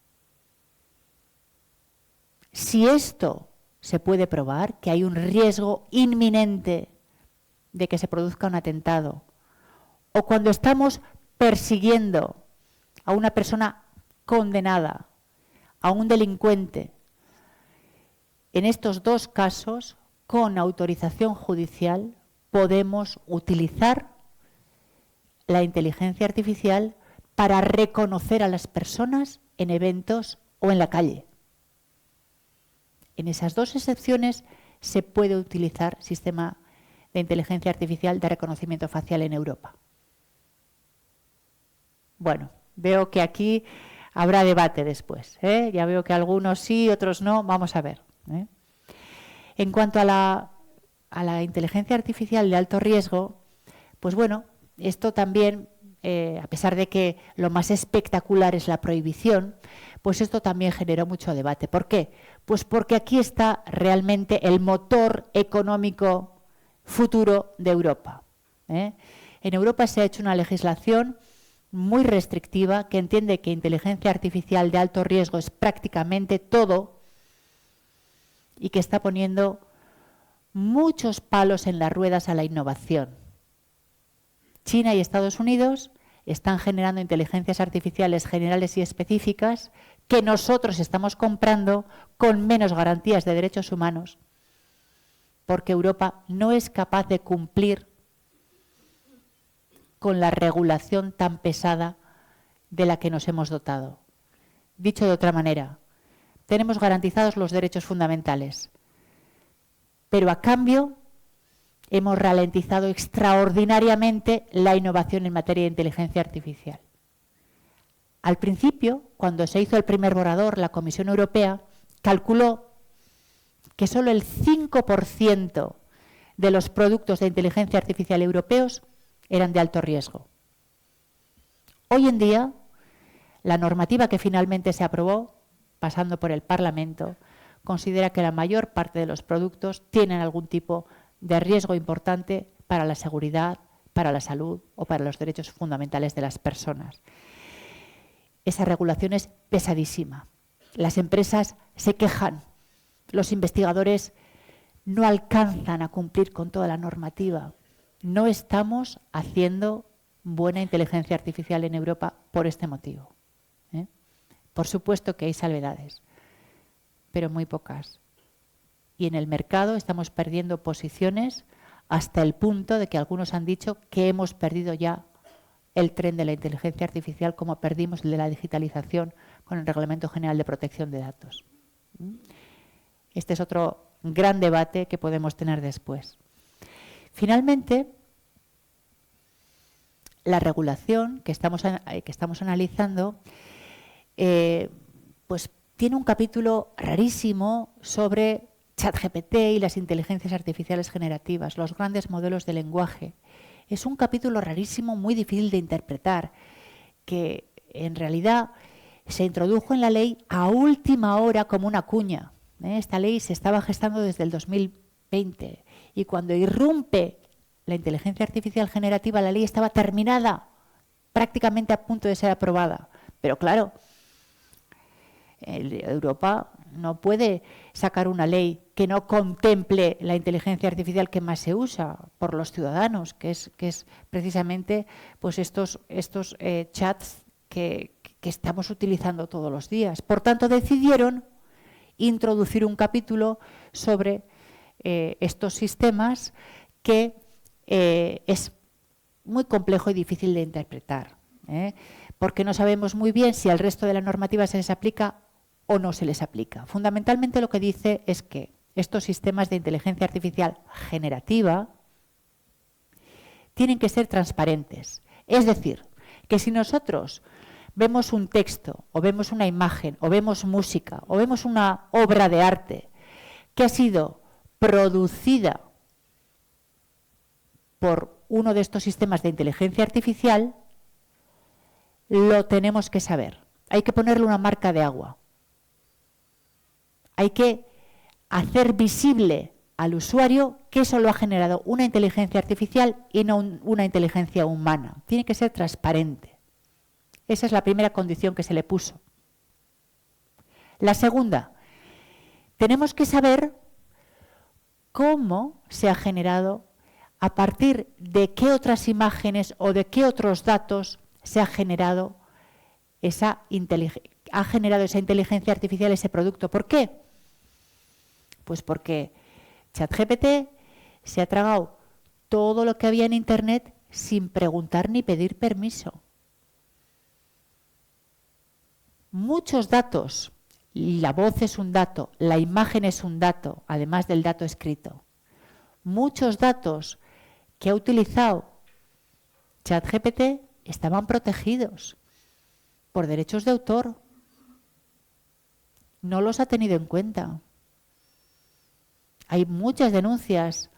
Si esto se puede probar, que hay un riesgo inminente de que se produzca un atentado, o cuando estamos persiguiendo a una persona condenada, a un delincuente, en estos dos casos, con autorización judicial, podemos utilizar la inteligencia artificial para reconocer a las personas en eventos o en la calle. En esas dos excepciones se puede utilizar sistema de inteligencia artificial de reconocimiento facial en Europa. Bueno, veo que aquí habrá debate después, ¿eh? Ya veo que algunos sí, otros no. Vamos a ver, ¿eh? En cuanto a la inteligencia artificial de alto riesgo, pues bueno, esto también, a pesar de que lo más espectacular es la prohibición, pues esto también generó mucho debate. ¿Por qué? Pues porque aquí está realmente el motor económico futuro de Europa, ¿eh? En Europa se ha hecho una legislación muy restrictiva que entiende que inteligencia artificial de alto riesgo es prácticamente todo y que está poniendo muchos palos en las ruedas a la innovación. China y Estados Unidos están generando inteligencias artificiales generales y específicas que nosotros estamos comprando con menos garantías de derechos humanos, porque Europa no es capaz de cumplir con la regulación tan pesada de la que nos hemos dotado. Dicho de otra manera, tenemos garantizados los derechos fundamentales, pero a cambio hemos ralentizado extraordinariamente la innovación en materia de inteligencia artificial. Al principio, cuando se hizo el primer borrador, la Comisión Europea calculó que solo el 5% de los productos de inteligencia artificial europeos eran de alto riesgo. Hoy en día, la normativa que finalmente se aprobó, pasando por el Parlamento, considera que la mayor parte de los productos tienen algún tipo de riesgo importante para la seguridad, para la salud o para los derechos fundamentales de las personas. Esa regulación es pesadísima. Las empresas se quejan, los investigadores no alcanzan a cumplir con toda la normativa. No estamos haciendo buena inteligencia artificial en Europa por este motivo. Por supuesto que hay salvedades, pero muy pocas. Y en el mercado estamos perdiendo posiciones hasta el punto de que algunos han dicho que hemos perdido ya el tren de la inteligencia artificial como perdimos el de la digitalización con el Reglamento General de Protección de Datos. Este es otro gran debate que podemos tener después. Finalmente, la regulación que estamos analizando pues tiene un capítulo rarísimo sobre ChatGPT y las inteligencias artificiales generativas, los grandes modelos de lenguaje. Es un capítulo rarísimo, muy difícil de interpretar, que en realidad se introdujo en la ley a última hora como una cuña. Esta ley se estaba gestando desde el 2020 y cuando irrumpe la inteligencia artificial generativa, la ley estaba terminada, prácticamente a punto de ser aprobada. Pero claro, Europa no puede sacar una ley que no contemple la inteligencia artificial que más se usa por los ciudadanos, que es precisamente pues estos chats que estamos utilizando todos los días. Por tanto, decidieron introducir un capítulo sobre estos sistemas que es muy complejo y difícil de interpretar, porque no sabemos muy bien si al resto de la normativa se les aplica o no se les aplica. Fundamentalmente lo que dice es que estos sistemas de inteligencia artificial generativa tienen que ser transparentes. Es decir, que si nosotros vemos un texto, o vemos una imagen, o vemos música, o vemos una obra de arte que ha sido producida por uno de estos sistemas de inteligencia artificial, lo tenemos que saber. Hay que ponerle una marca de agua. Hay que hacer visible al usuario que eso lo ha generado una inteligencia artificial y no una inteligencia humana. Tiene que ser transparente. Esa es la primera condición que se le puso. La segunda, tenemos que saber cómo se ha generado, a partir de qué otras imágenes o de qué otros datos se ha generado esa inteligencia artificial, ese producto. ¿Por qué? Pues porque ChatGPT se ha tragado todo lo que había en Internet sin preguntar ni pedir permiso. Muchos datos, la voz es un dato, la imagen es un dato, además del dato escrito. Muchos datos que ha utilizado ChatGPT estaban protegidos por derechos de autor. No los ha tenido en cuenta. Hay muchas denuncias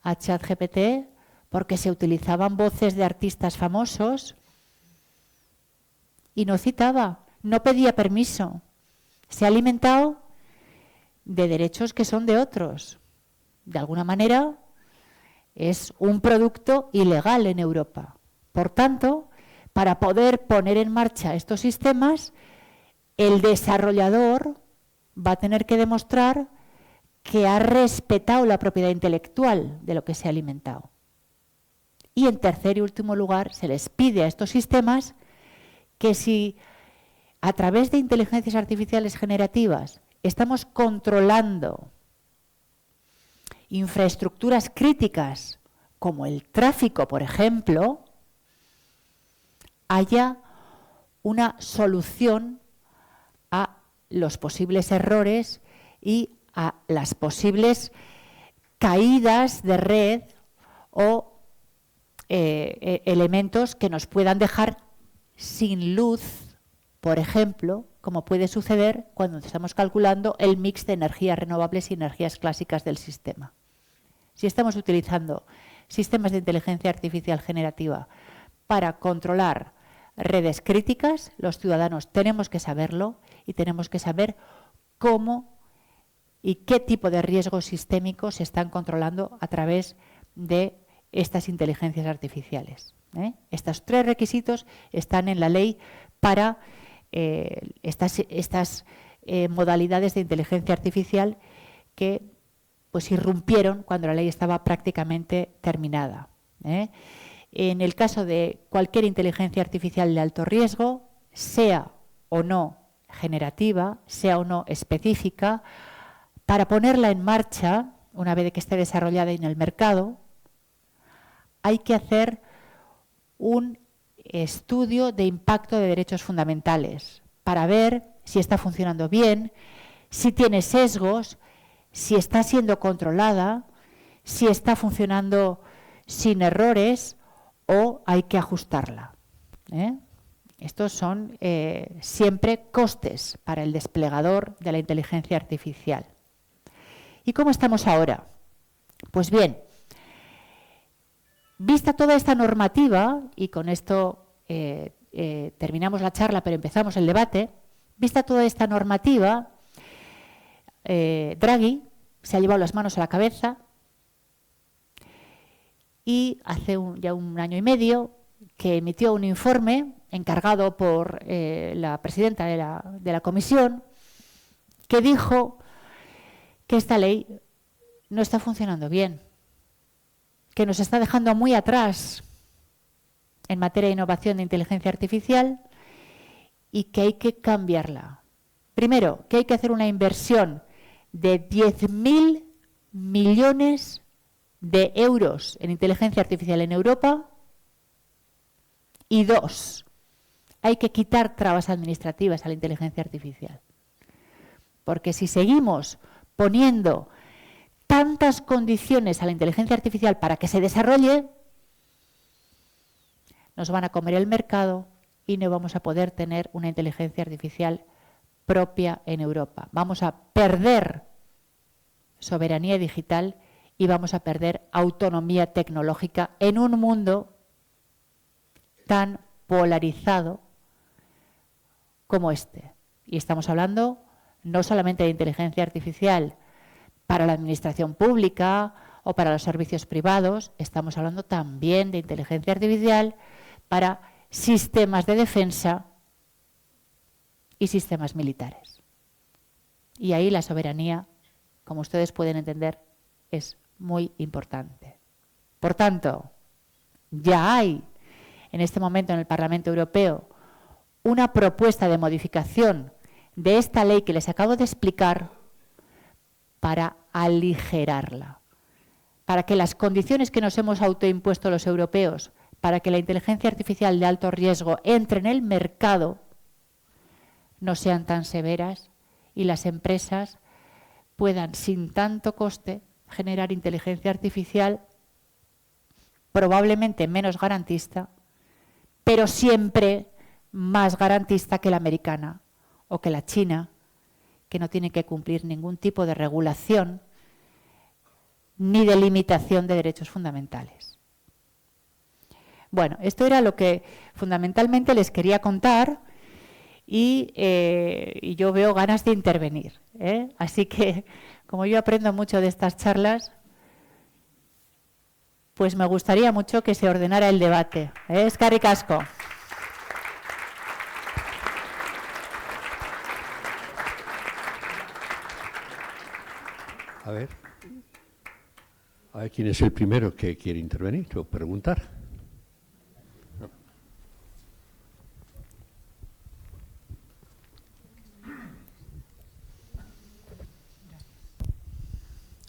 a ChatGPT porque se utilizaban voces de artistas famosos y no citaba, no pedía permiso. Se ha alimentado de derechos que son de otros. De alguna manera es un producto ilegal en Europa. Por tanto, para poder poner en marcha estos sistemas, el desarrollador va a tener que demostrar que ha respetado la propiedad intelectual de lo que se ha alimentado. Y en tercer y último lugar, se les pide a estos sistemas que si a través de inteligencias artificiales generativas estamos controlando infraestructuras críticas como el tráfico, por ejemplo, haya una solución a los posibles errores y a las posibles caídas de red o elementos que nos puedan dejar sin luz, por ejemplo, como puede suceder cuando estamos calculando el mix de energías renovables y energías clásicas del sistema. Si estamos utilizando sistemas de inteligencia artificial generativa para controlar redes críticas, los ciudadanos tenemos que saberlo y tenemos que saber cómo y qué tipo de riesgos sistémicos se están controlando a través de estas inteligencias artificiales. Estos 3 requisitos están en la ley para estas modalidades de inteligencia artificial que pues irrumpieron cuando la ley estaba prácticamente terminada. En el caso de cualquier inteligencia artificial de alto riesgo, sea o no generativa, sea o no específica, para ponerla en marcha, una vez que esté desarrollada en el mercado, hay que hacer un estudio de impacto de derechos fundamentales para ver si está funcionando bien, si tiene sesgos, si está siendo controlada, si está funcionando sin errores o hay que ajustarla. Estos son siempre costes para el desplegador de la inteligencia artificial. ¿Y cómo estamos ahora? Pues bien, vista toda esta normativa, y con esto terminamos la charla, pero empezamos el debate, vista toda esta normativa, Draghi se ha llevado las manos a la cabeza y hace ya un año y medio que emitió un informe encargado por la presidenta de la comisión, que dijo que esta ley no está funcionando bien, que nos está dejando muy atrás en materia de innovación de inteligencia artificial y que hay que cambiarla. Primero, que hay que hacer una inversión de 10.000 millones de euros en inteligencia artificial en Europa. Y 2, hay que quitar trabas administrativas a la inteligencia artificial. Porque si seguimos poniendo tantas condiciones a la inteligencia artificial para que se desarrolle, nos van a comer el mercado y no vamos a poder tener una inteligencia artificial propia en Europa. Vamos a perder soberanía digital y vamos a perder autonomía tecnológica en un mundo tan polarizado como este. Y estamos hablando no solamente de inteligencia artificial para la administración pública o para los servicios privados, estamos hablando también de inteligencia artificial para sistemas de defensa y sistemas militares. Y ahí la soberanía, como ustedes pueden entender, es muy importante. Por tanto, ya hay en este momento en el Parlamento Europeo una propuesta de modificación de esta ley que les acabo de explicar para aligerarla, para que las condiciones que nos hemos autoimpuesto los europeos para que la inteligencia artificial de alto riesgo entre en el mercado no sean tan severas y las empresas puedan sin tanto coste generar inteligencia artificial probablemente menos garantista, pero siempre más garantista que la americana o que la china, que no tiene que cumplir ningún tipo de regulación ni de limitación de derechos fundamentales. Bueno, esto era lo que fundamentalmente les quería contar y yo veo ganas de intervenir, Así que, como yo aprendo mucho de estas charlas, pues me gustaría mucho que se ordenara el debate. Eskerrik asko. A ver quién es el primero que quiere intervenir o preguntar.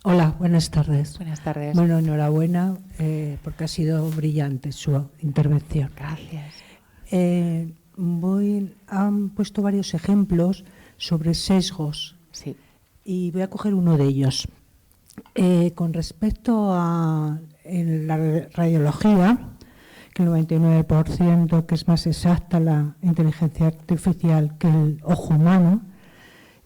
Hola, buenas tardes. Buenas tardes. Bueno, enhorabuena porque ha sido brillante su intervención. Gracias. Han puesto varios ejemplos sobre sesgos. Sí. Y voy a coger uno de ellos. Con respecto a la radiología, que el 99% que es más exacta la inteligencia artificial que el ojo humano,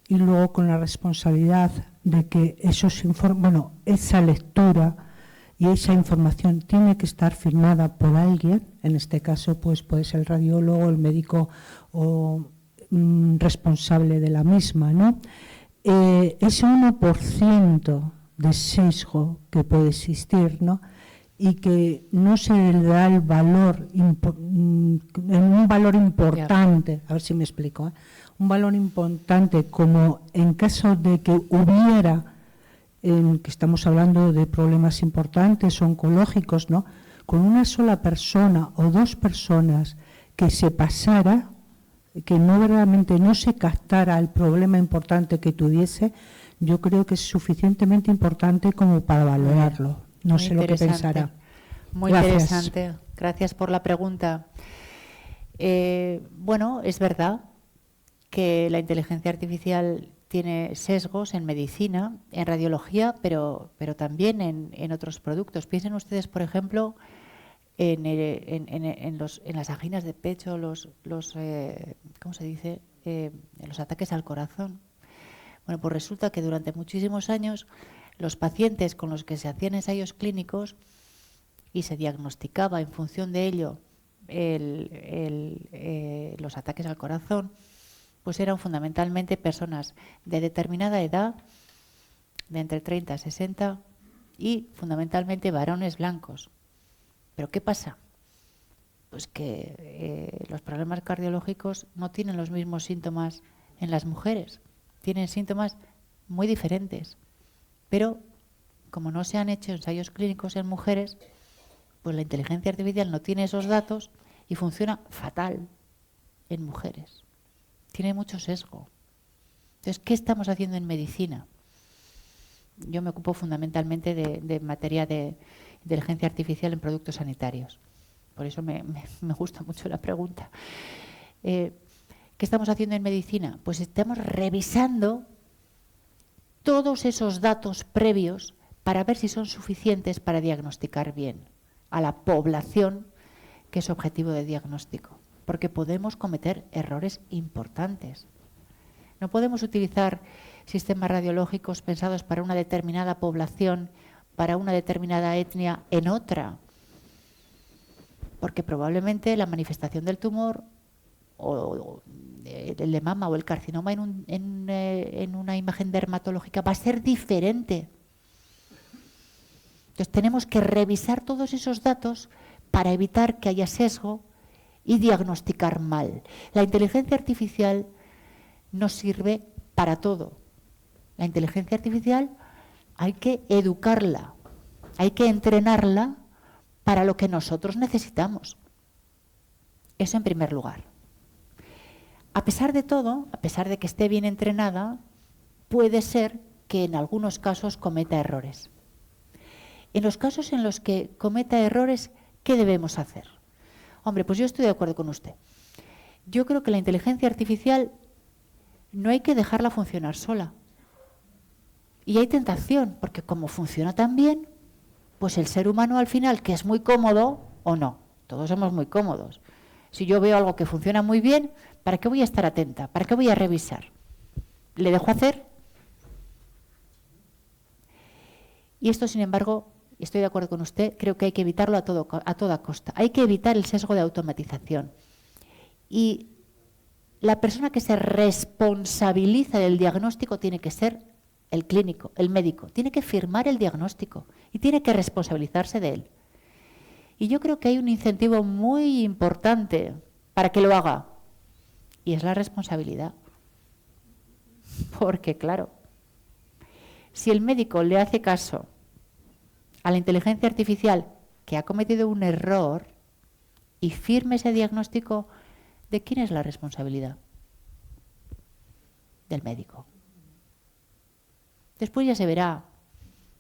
y luego con la responsabilidad de que esa lectura y esa información tiene que estar firmada por alguien, en este caso pues puede ser el radiólogo, el médico o responsable de la misma, ¿no? Ese 1% de sesgo que puede existir, ¿no? Y que no se le da el valor, un valor importante, a ver si me explico, un valor importante como en caso de que hubiera, que estamos hablando de problemas importantes oncológicos, ¿no? Con una sola persona o dos personas que se pasara, que no verdaderamente no se captara el problema importante que tuviese, yo creo que es suficientemente importante como para valorarlo. No sé lo que pensará. Muy interesante. Gracias por la pregunta. Bueno, es verdad que la inteligencia artificial tiene sesgos en medicina, en radiología, pero también en otros productos. Piensen ustedes, por ejemplo, en las anginas de pecho, ¿cómo se dice? Los ataques al corazón. Bueno, pues resulta que durante muchísimos años los pacientes con los que se hacían ensayos clínicos y se diagnosticaba en función de ello los ataques al corazón, pues eran fundamentalmente personas de determinada edad, de entre 30 a 60, y fundamentalmente varones blancos. ¿Pero qué pasa? Pues que los problemas cardiológicos no tienen los mismos síntomas en las mujeres, tienen síntomas muy diferentes, pero como no se han hecho ensayos clínicos en mujeres, pues la inteligencia artificial no tiene esos datos y funciona fatal en mujeres. Tiene mucho sesgo. Entonces, ¿qué estamos haciendo en medicina? Yo me ocupo fundamentalmente de materia de inteligencia artificial en productos sanitarios. Por eso me gusta mucho la pregunta. ¿Qué estamos haciendo en medicina? Pues estamos revisando todos esos datos previos para ver si son suficientes para diagnosticar bien a la población que es objetivo de diagnóstico. Porque podemos cometer errores importantes. No podemos utilizar sistemas radiológicos pensados para una determinada población, para una determinada etnia en otra, porque probablemente la manifestación del tumor o el de mama o el carcinoma en una imagen dermatológica va a ser diferente. Entonces tenemos que revisar todos esos datos para evitar que haya sesgo y diagnosticar mal. La inteligencia artificial nos sirve para todo. La inteligencia artificial hay que educarla, hay que entrenarla para lo que nosotros necesitamos. Eso en primer lugar. A pesar de todo, a pesar de que esté bien entrenada, puede ser que en algunos casos cometa errores. En los casos en los que cometa errores, ¿qué debemos hacer? Hombre, pues yo estoy de acuerdo con usted. Yo creo que la inteligencia artificial no hay que dejarla funcionar sola. Y hay tentación, porque como funciona tan bien, pues el ser humano al final, que es muy cómodo, o no, todos somos muy cómodos. Si yo veo algo que funciona muy bien, ¿para qué voy a estar atenta? ¿Para qué voy a revisar? ¿Le dejo hacer? Y esto, sin embargo, estoy de acuerdo con usted, creo que hay que evitarlo a toda costa. Hay que evitar el sesgo de automatización. Y la persona que se responsabiliza del diagnóstico tiene que ser el clínico, el médico. Tiene que firmar el diagnóstico y tiene que responsabilizarse de él. Y yo creo que hay un incentivo muy importante para que lo haga, y es la responsabilidad. Porque, claro, si el médico le hace caso a la inteligencia artificial que ha cometido un error y firme ese diagnóstico, ¿de quién es la responsabilidad? Del médico. Después ya se verá.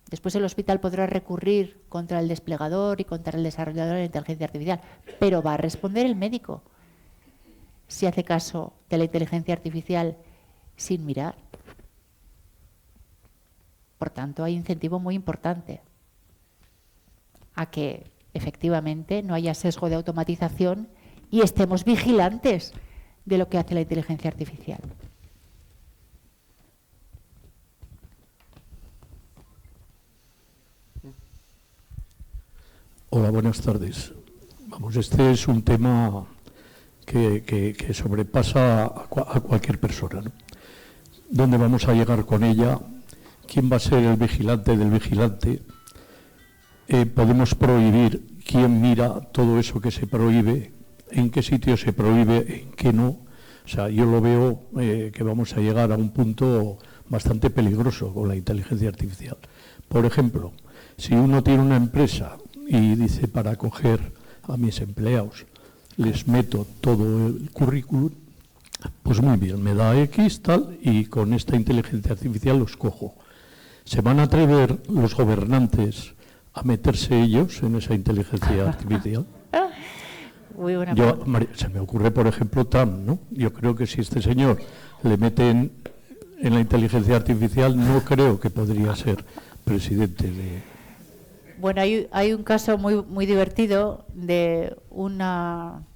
Después el hospital podrá recurrir contra el desplegador y contra el desarrollador de la inteligencia artificial, pero va a responder el médico si hace caso de la inteligencia artificial sin mirar. Por tanto, hay incentivo muy importante a que efectivamente no haya sesgo de automatización y estemos vigilantes de lo que hace la inteligencia artificial. Hola, buenas tardes. Vamos, este es un tema que sobrepasa a cualquier persona, ¿no? ¿Dónde vamos a llegar con ella? ¿Quién va a ser el vigilante del vigilante? ¿Podemos prohibir quién mira todo eso que se prohíbe? ¿En qué sitio se prohíbe? ¿En qué no? O sea, yo lo veo que vamos a llegar a un punto bastante peligroso con la inteligencia artificial. Por ejemplo, si uno tiene una empresa y dice, para coger a mis empleados les meto todo el currículum, pues muy bien, me da X, tal, y con esta inteligencia artificial los cojo. ¿Se van a atrever los gobernantes a meterse ellos en esa inteligencia artificial? Muy buena Se me ocurre, por ejemplo, Trump, ¿no? Yo creo que si este señor le meten en la inteligencia artificial, no creo que podría ser presidente de... Bueno, hay un caso muy divertido de una...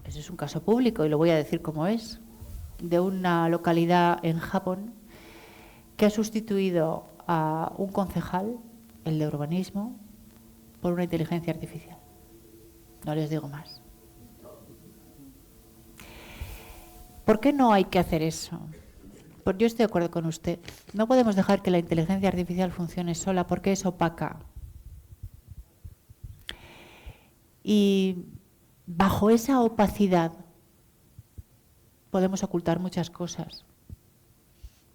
Ese es un caso público y lo voy a decir como es, de una localidad en Japón que ha sustituido a un concejal, el de urbanismo, por una inteligencia artificial. No les digo más. ¿Por qué no hay que hacer eso? Pues yo estoy de acuerdo con usted. No podemos dejar que la inteligencia artificial funcione sola porque es opaca. Y bajo esa opacidad podemos ocultar muchas cosas.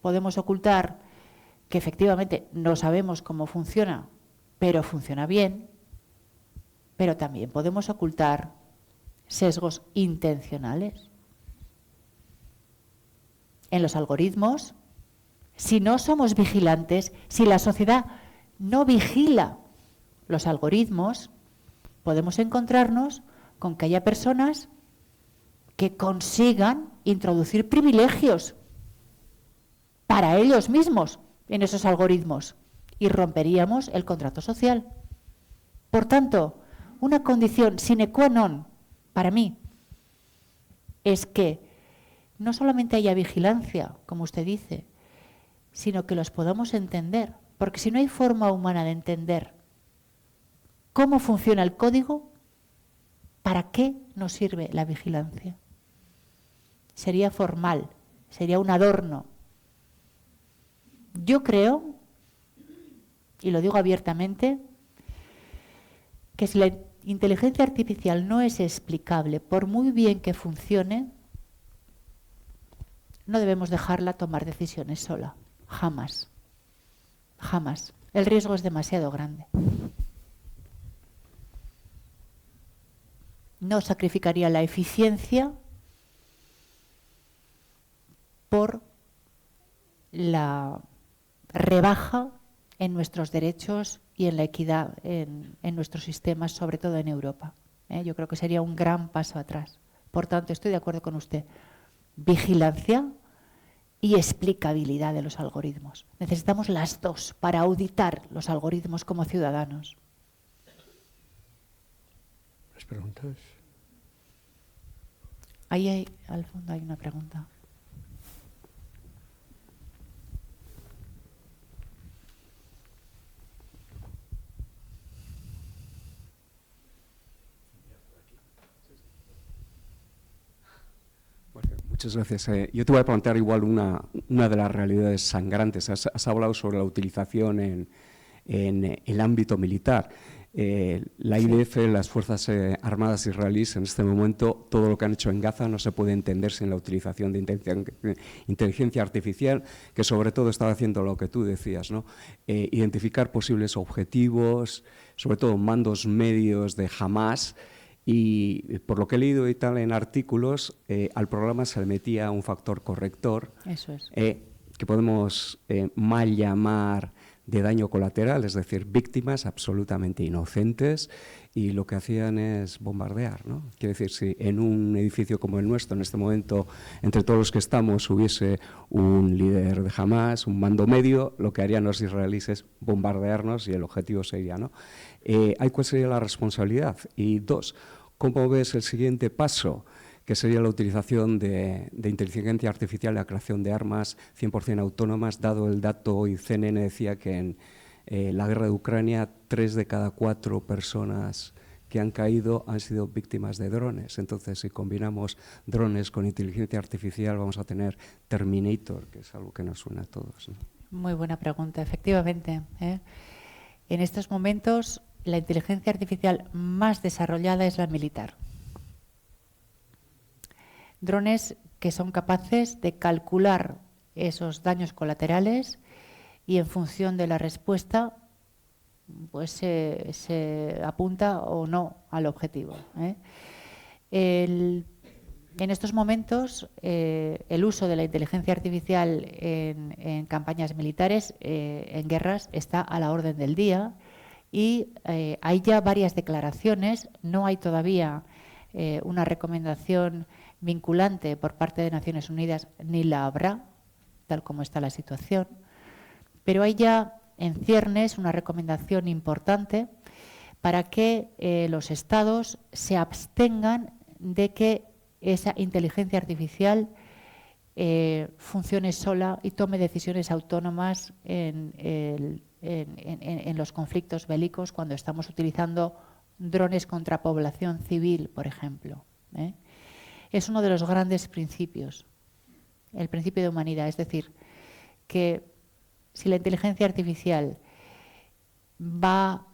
Podemos ocultar que efectivamente no sabemos cómo funciona, pero funciona bien. Pero también podemos ocultar sesgos intencionales. En los algoritmos, si no somos vigilantes, si la sociedad no vigila los algoritmos, podemos encontrarnos con que haya personas que consigan introducir privilegios para ellos mismos en esos algoritmos y romperíamos el contrato social. Por tanto, una condición sine qua non para mí es que no solamente haya vigilancia, como usted dice, sino que los podamos entender. Porque si no hay forma humana de entender cómo funciona el código, ¿para qué nos sirve la vigilancia? Sería formal, sería un adorno. Yo creo, y lo digo abiertamente, que si la inteligencia artificial no es explicable, por muy bien que funcione, no debemos dejarla tomar decisiones sola. Jamás. Jamás. El riesgo es demasiado grande. No sacrificaría la eficiencia por la rebaja en nuestros derechos y en la equidad en nuestros sistemas, sobre todo en Europa. Yo creo que sería un gran paso atrás. Por tanto, estoy de acuerdo con usted. Vigilancia y explicabilidad de los algoritmos. Necesitamos las dos para auditar los algoritmos como ciudadanos. ¿Las preguntas? Ahí al fondo hay una pregunta. Muchas gracias. Yo te voy a plantear igual una de las realidades sangrantes. Has hablado sobre la utilización en el ámbito militar. La IDF, las Fuerzas Armadas israelíes, en este momento, todo lo que han hecho en Gaza no se puede entender sin la utilización de inteligencia artificial, que sobre todo estaba haciendo lo que tú decías, ¿no? Identificar posibles objetivos, sobre todo mandos medios de Hamás. Y por lo que he leído y tal en artículos, al programa se le metía un factor corrector. Eso es. Que podemos mal llamar de daño colateral, es decir, víctimas absolutamente inocentes, y lo que hacían es bombardear, ¿no? Quiere decir, si en un edificio como el nuestro, en este momento, entre todos los que estamos, hubiese un líder de Hamás, un mando medio, lo que harían los israelíes es bombardearnos y el objetivo sería, ¿no? ¿Cuál sería la responsabilidad? Y dos, ¿cómo ves el siguiente paso? Que sería la utilización de inteligencia artificial, la creación de armas 100% autónomas, dado el dato, hoy CNN decía que la guerra de Ucrania, 3 de cada 4 personas que han caído han sido víctimas de drones. Entonces, si combinamos drones con inteligencia artificial, vamos a tener Terminator, que es algo que nos suena a todos, ¿no? Muy buena pregunta, efectivamente. En estos momentos, la inteligencia artificial más desarrollada es la militar. Drones que son capaces de calcular esos daños colaterales y en función de la respuesta pues se apunta o no al objetivo. En estos momentos el uso de la inteligencia artificial en campañas militares, en guerras, está a la orden del día y hay ya varias declaraciones, no hay todavía una recomendación vinculante por parte de Naciones Unidas, ni la habrá, tal como está la situación, pero hay ya en ciernes una recomendación importante para que los Estados se abstengan de que esa inteligencia artificial funcione sola y tome decisiones autónomas en los conflictos bélicos cuando estamos utilizando drones contra población civil, por ejemplo. Es uno de los grandes principios, el principio de humanidad, es decir, que si la inteligencia artificial va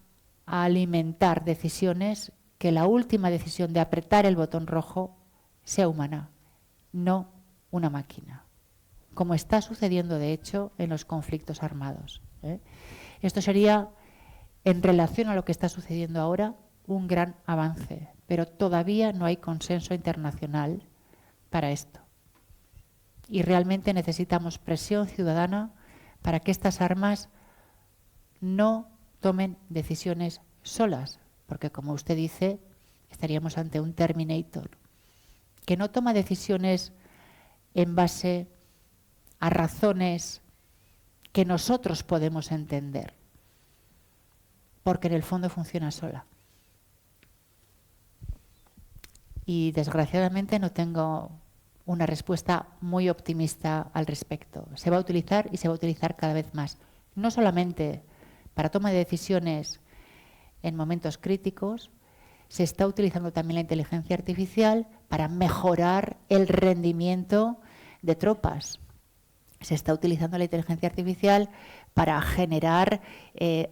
a alimentar decisiones, que la última decisión de apretar el botón rojo sea humana, no una máquina, como está sucediendo de hecho en los conflictos armados. Esto sería, en relación a lo que está sucediendo ahora, un gran avance, pero todavía no hay consenso internacional para esto. Y realmente necesitamos presión ciudadana para que estas armas no tomen decisiones solas, porque como usted dice, estaríamos ante un Terminator, que no toma decisiones en base a razones que nosotros podemos entender, porque en el fondo funciona sola. Y desgraciadamente no tengo una respuesta muy optimista al respecto. Se va a utilizar y se va a utilizar cada vez más, no solamente para toma de decisiones en momentos críticos, se está utilizando también la inteligencia artificial para mejorar el rendimiento de tropas. Se está utilizando la inteligencia artificial para generar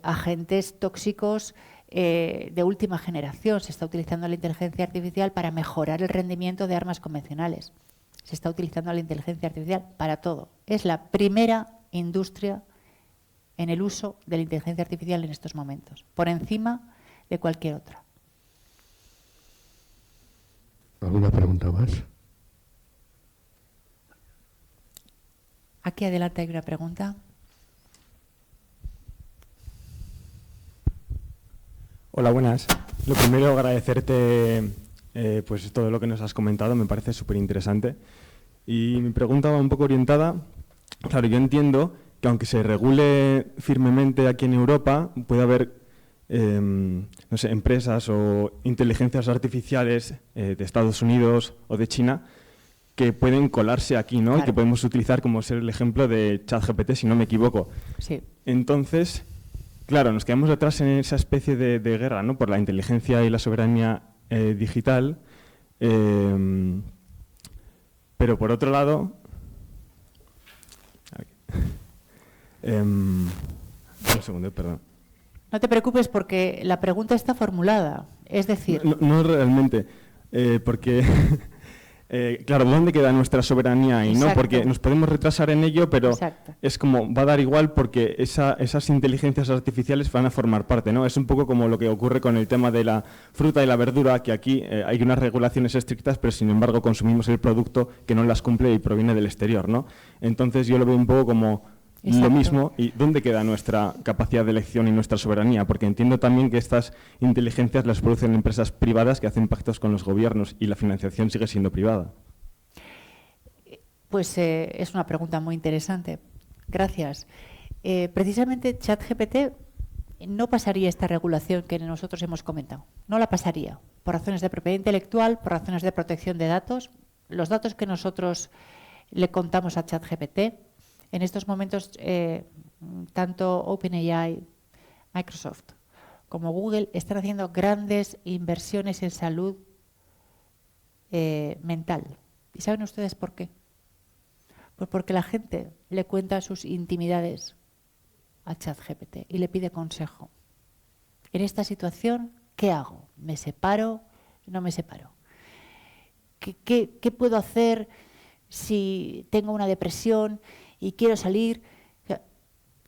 agentes tóxicos de última generación. Se está utilizando la inteligencia artificial para mejorar el rendimiento de armas convencionales. Se está utilizando la inteligencia artificial para todo. Es la primera industria en el uso de la inteligencia artificial en estos momentos, por encima de cualquier otra. ¿Alguna pregunta más? Aquí adelante hay una pregunta. Hola, buenas. Lo primero, agradecerte pues todo lo que nos has comentado, me parece súper interesante. Y mi pregunta va un poco orientada. Claro, yo entiendo que aunque se regule firmemente aquí en Europa, puede haber no sé, empresas o inteligencias artificiales de Estados Unidos o de China que pueden colarse aquí, ¿no? Claro. Y que podemos utilizar como ser el ejemplo de ChatGPT, si no me equivoco. Sí. Entonces, claro, nos quedamos atrás en esa especie de guerra, ¿no? Por la inteligencia y la soberanía digital. Pero por otro lado... un segundo, perdón. No te preocupes porque la pregunta está formulada. Es decir... No realmente, porque... claro, ¿dónde queda nuestra soberanía ahí? ¿No? Porque nos podemos retrasar en ello, pero es como, va a dar igual porque esas inteligencias artificiales van a formar parte, ¿no? Es un poco como lo que ocurre con el tema de la fruta y la verdura, que aquí hay unas regulaciones estrictas, pero sin embargo consumimos el producto que no las cumple y proviene del exterior, ¿no? Entonces yo lo veo un poco como... Lo mismo, ¿y dónde queda nuestra capacidad de elección y nuestra soberanía? Porque entiendo también que estas inteligencias las producen empresas privadas que hacen pactos con los gobiernos y la financiación sigue siendo privada. Pues es una pregunta muy interesante. Gracias. Precisamente ChatGPT no pasaría esta regulación que nosotros hemos comentado. No la pasaría por razones de propiedad intelectual, por razones de protección de datos. Los datos que nosotros le contamos a ChatGPT, en estos momentos, tanto OpenAI Microsoft como Google están haciendo grandes inversiones en salud mental. ¿Y saben ustedes por qué? Pues porque la gente le cuenta sus intimidades a ChatGPT y le pide consejo. En esta situación, ¿qué hago? ¿Me separo? ¿No me separo? ¿Qué puedo hacer si tengo una depresión y quiero salir?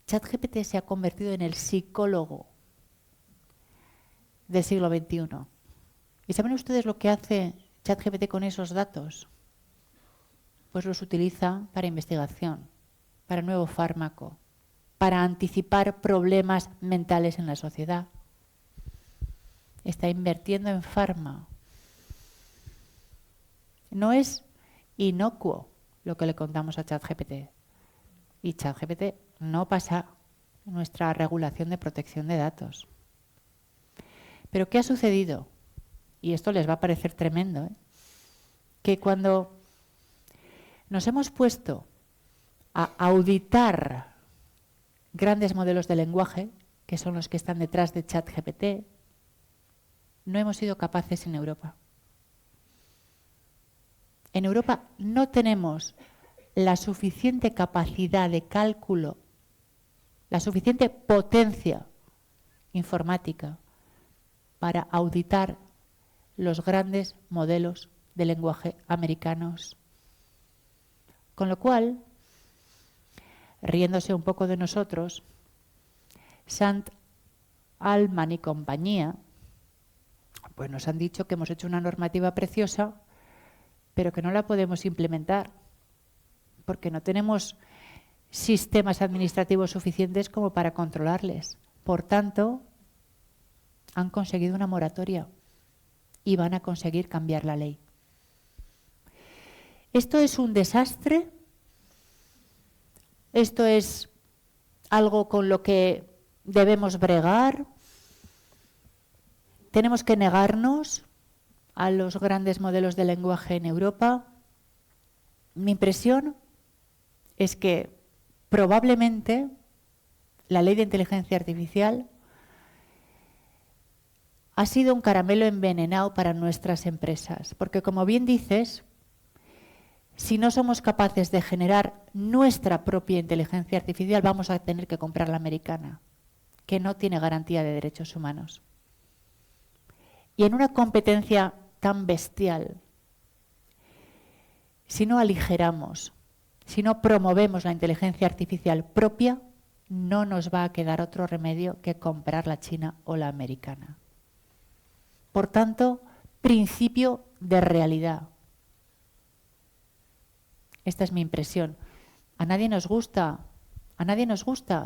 ChatGPT se ha convertido en el psicólogo del siglo XXI. ¿Y saben ustedes lo que hace ChatGPT con esos datos? Pues los utiliza para investigación, para nuevo fármaco, para anticipar problemas mentales en la sociedad. Está invirtiendo en farma. No es inocuo lo que le contamos a ChatGPT. Y ChatGPT no pasa nuestra regulación de protección de datos. Pero ¿qué ha sucedido? Y esto les va a parecer tremendo, que cuando nos hemos puesto a auditar grandes modelos de lenguaje, que son los que están detrás de ChatGPT, no hemos sido capaces en Europa. En Europa no tenemos la suficiente capacidad de cálculo, la suficiente potencia informática para auditar los grandes modelos de lenguaje americanos. Con lo cual, riéndose un poco de nosotros, Sant Altman y compañía, pues nos han dicho que hemos hecho una normativa preciosa, pero que no la podemos implementar, porque no tenemos sistemas administrativos suficientes como para controlarles. Por tanto, han conseguido una moratoria y van a conseguir cambiar la ley. ¿Esto es un desastre? ¿Esto es algo con lo que debemos bregar? ¿Tenemos que negarnos a los grandes modelos de lenguaje en Europa? Mi impresión es que probablemente la ley de inteligencia artificial ha sido un caramelo envenenado para nuestras empresas, porque como bien dices, si no somos capaces de generar nuestra propia inteligencia artificial, vamos a tener que comprar la americana, que no tiene garantía de derechos humanos. Y en una competencia tan bestial, si no aligeramos, si no promovemos la inteligencia artificial propia, no nos va a quedar otro remedio que comprar la china o la americana. Por tanto, principio de realidad. Esta es mi impresión. A nadie nos gusta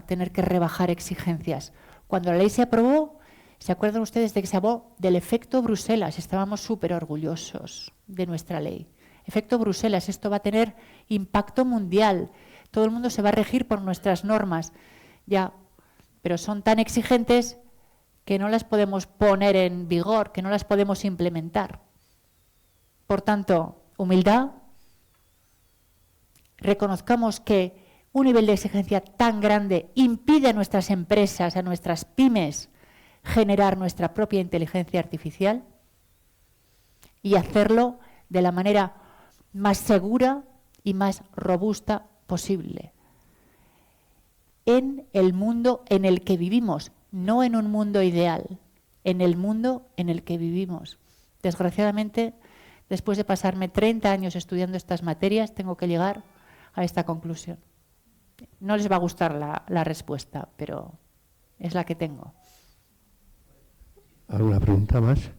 tener que rebajar exigencias. Cuando la ley se aprobó, ¿se acuerdan ustedes de que se habló del efecto Bruselas? Estábamos súper orgullosos de nuestra ley. Efecto Bruselas, esto va a tener impacto mundial. Todo el mundo se va a regir por nuestras normas. Ya, pero son tan exigentes que no las podemos poner en vigor, que no las podemos implementar. Por tanto, humildad. Reconozcamos que un nivel de exigencia tan grande impide a nuestras empresas, a nuestras pymes, generar nuestra propia inteligencia artificial y hacerlo de la manera más segura y más robusta posible. En el mundo en el que vivimos, no en un mundo ideal, en el mundo en el que vivimos. Desgraciadamente, después de pasarme 30 años estudiando estas materias, tengo que llegar a esta conclusión. No les va a gustar la respuesta, pero es la que tengo. ¿Alguna pregunta más?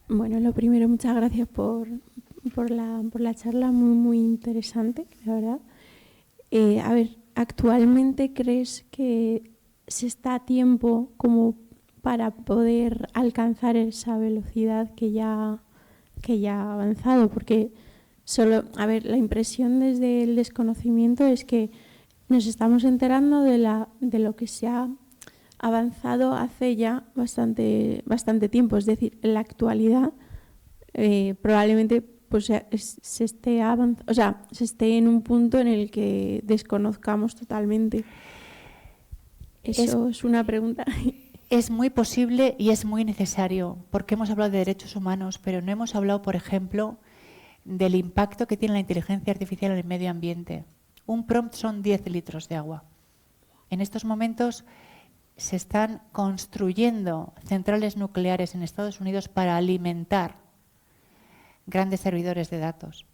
Bueno, lo primero, muchas gracias por la charla, muy interesante, la verdad. A ver, ¿actualmente crees que se está a tiempo como para poder alcanzar esa velocidad que ya ha avanzado? Porque solo, a ver, la impresión desde el desconocimiento es que nos estamos enterando de lo que se ha avanzado hace ya bastante tiempo. Es decir, en la actualidad probablemente pues, se esté en un punto en el que desconozcamos totalmente. Eso es una pregunta. Es muy posible y es muy necesario, porque hemos hablado de derechos humanos, pero no hemos hablado, por ejemplo, del impacto que tiene la inteligencia artificial en el medio ambiente. Un prompt son 10 litros de agua. En estos momentos se están construyendo centrales nucleares en Estados Unidos para alimentar grandes servidores de datos.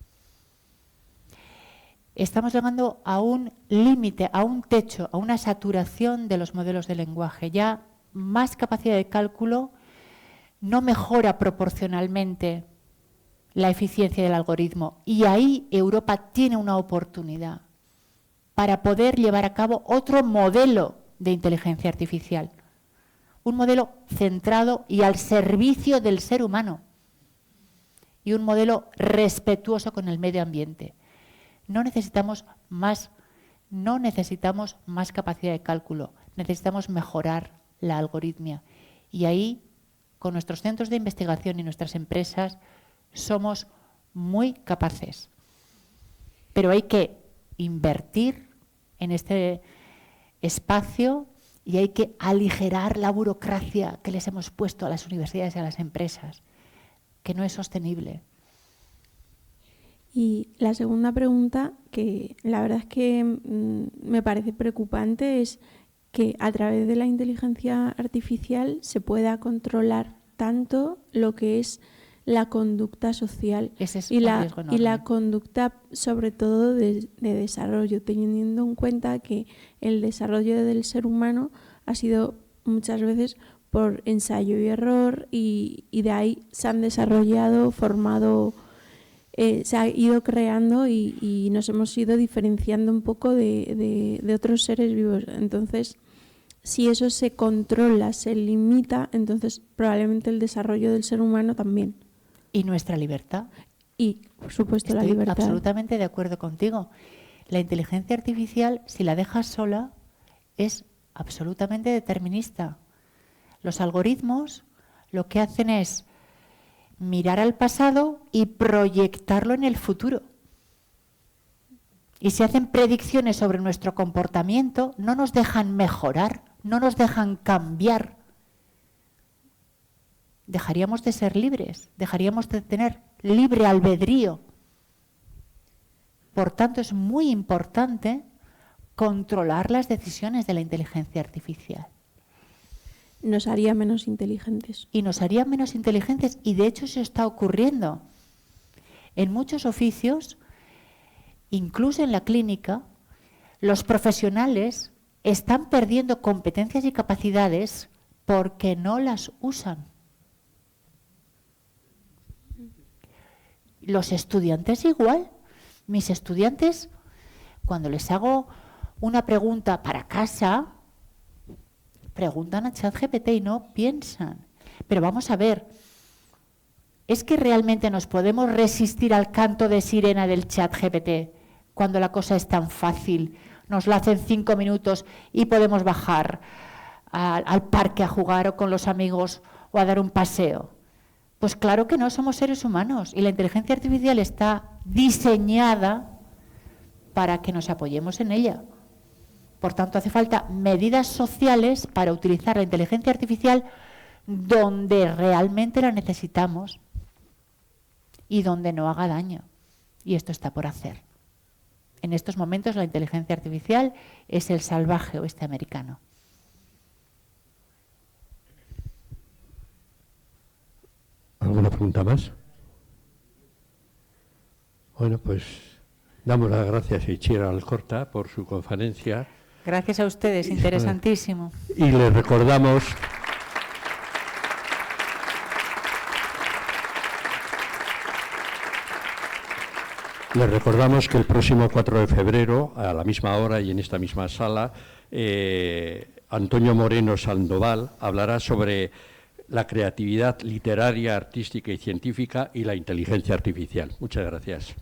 Estamos llegando a un límite, a un techo, a una saturación de los modelos de lenguaje. Ya más capacidad de cálculo no mejora proporcionalmente la eficiencia del algoritmo. Y ahí Europa tiene una oportunidad para poder llevar a cabo otro modelo de inteligencia artificial. Un modelo centrado y al servicio del ser humano. Y un modelo respetuoso con el medio ambiente. No necesitamos más capacidad de cálculo, necesitamos mejorar la algoritmia. Y ahí, con nuestros centros de investigación y nuestras empresas, somos muy capaces. Pero hay que invertir en este espacio y hay que aligerar la burocracia que les hemos puesto a las universidades y a las empresas, que no es sostenible. Y la segunda pregunta, que la verdad es que me parece preocupante, es que a través de la inteligencia artificial se pueda controlar tanto lo que es la conducta social y la conducta sobre todo de desarrollo, teniendo en cuenta que el desarrollo del ser humano ha sido muchas veces por ensayo y error y de ahí se han desarrollado, formado, se ha ido creando y nos hemos ido diferenciando un poco de otros seres vivos. Entonces, si eso se controla, se limita, entonces probablemente el desarrollo del ser humano también. Y nuestra libertad. Y, por supuesto, la libertad. Estoy absolutamente de acuerdo contigo. La inteligencia artificial, si la dejas sola, es absolutamente determinista. Los algoritmos lo que hacen es mirar al pasado y proyectarlo en el futuro. Y si hacen predicciones sobre nuestro comportamiento, no nos dejan mejorar, no nos dejan cambiar. Dejaríamos de ser libres, dejaríamos de tener libre albedrío. Por tanto, es muy importante controlar las decisiones de la inteligencia artificial. Nos haría menos inteligentes. Y nos haría menos inteligentes, y de hecho eso está ocurriendo. En muchos oficios, incluso en la clínica, los profesionales están perdiendo competencias y capacidades porque no las usan. Los estudiantes igual. Mis estudiantes, cuando les hago una pregunta para casa, preguntan a ChatGPT y no piensan. Pero vamos a ver, ¿es que realmente nos podemos resistir al canto de sirena del ChatGPT cuando la cosa es tan fácil? Nos lo hacen 5 minutos y podemos bajar al parque a jugar o con los amigos o a dar un paseo. Pues claro que no, somos seres humanos y la inteligencia artificial está diseñada para que nos apoyemos en ella. Por tanto, hace falta medidas sociales para utilizar la inteligencia artificial donde realmente la necesitamos y donde no haga daño. Y esto está por hacer. En estos momentos la inteligencia artificial es el salvaje oeste americano. ¿Alguna pregunta más? Bueno, pues damos las gracias a Itziar Alcorta por su conferencia. Gracias a ustedes, interesantísimo. Y les recordamos que el próximo 4 de febrero, a la misma hora y en esta misma sala, Antonio Moreno Sandoval hablará sobre la creatividad literaria, artística y científica y la inteligencia artificial. Muchas gracias.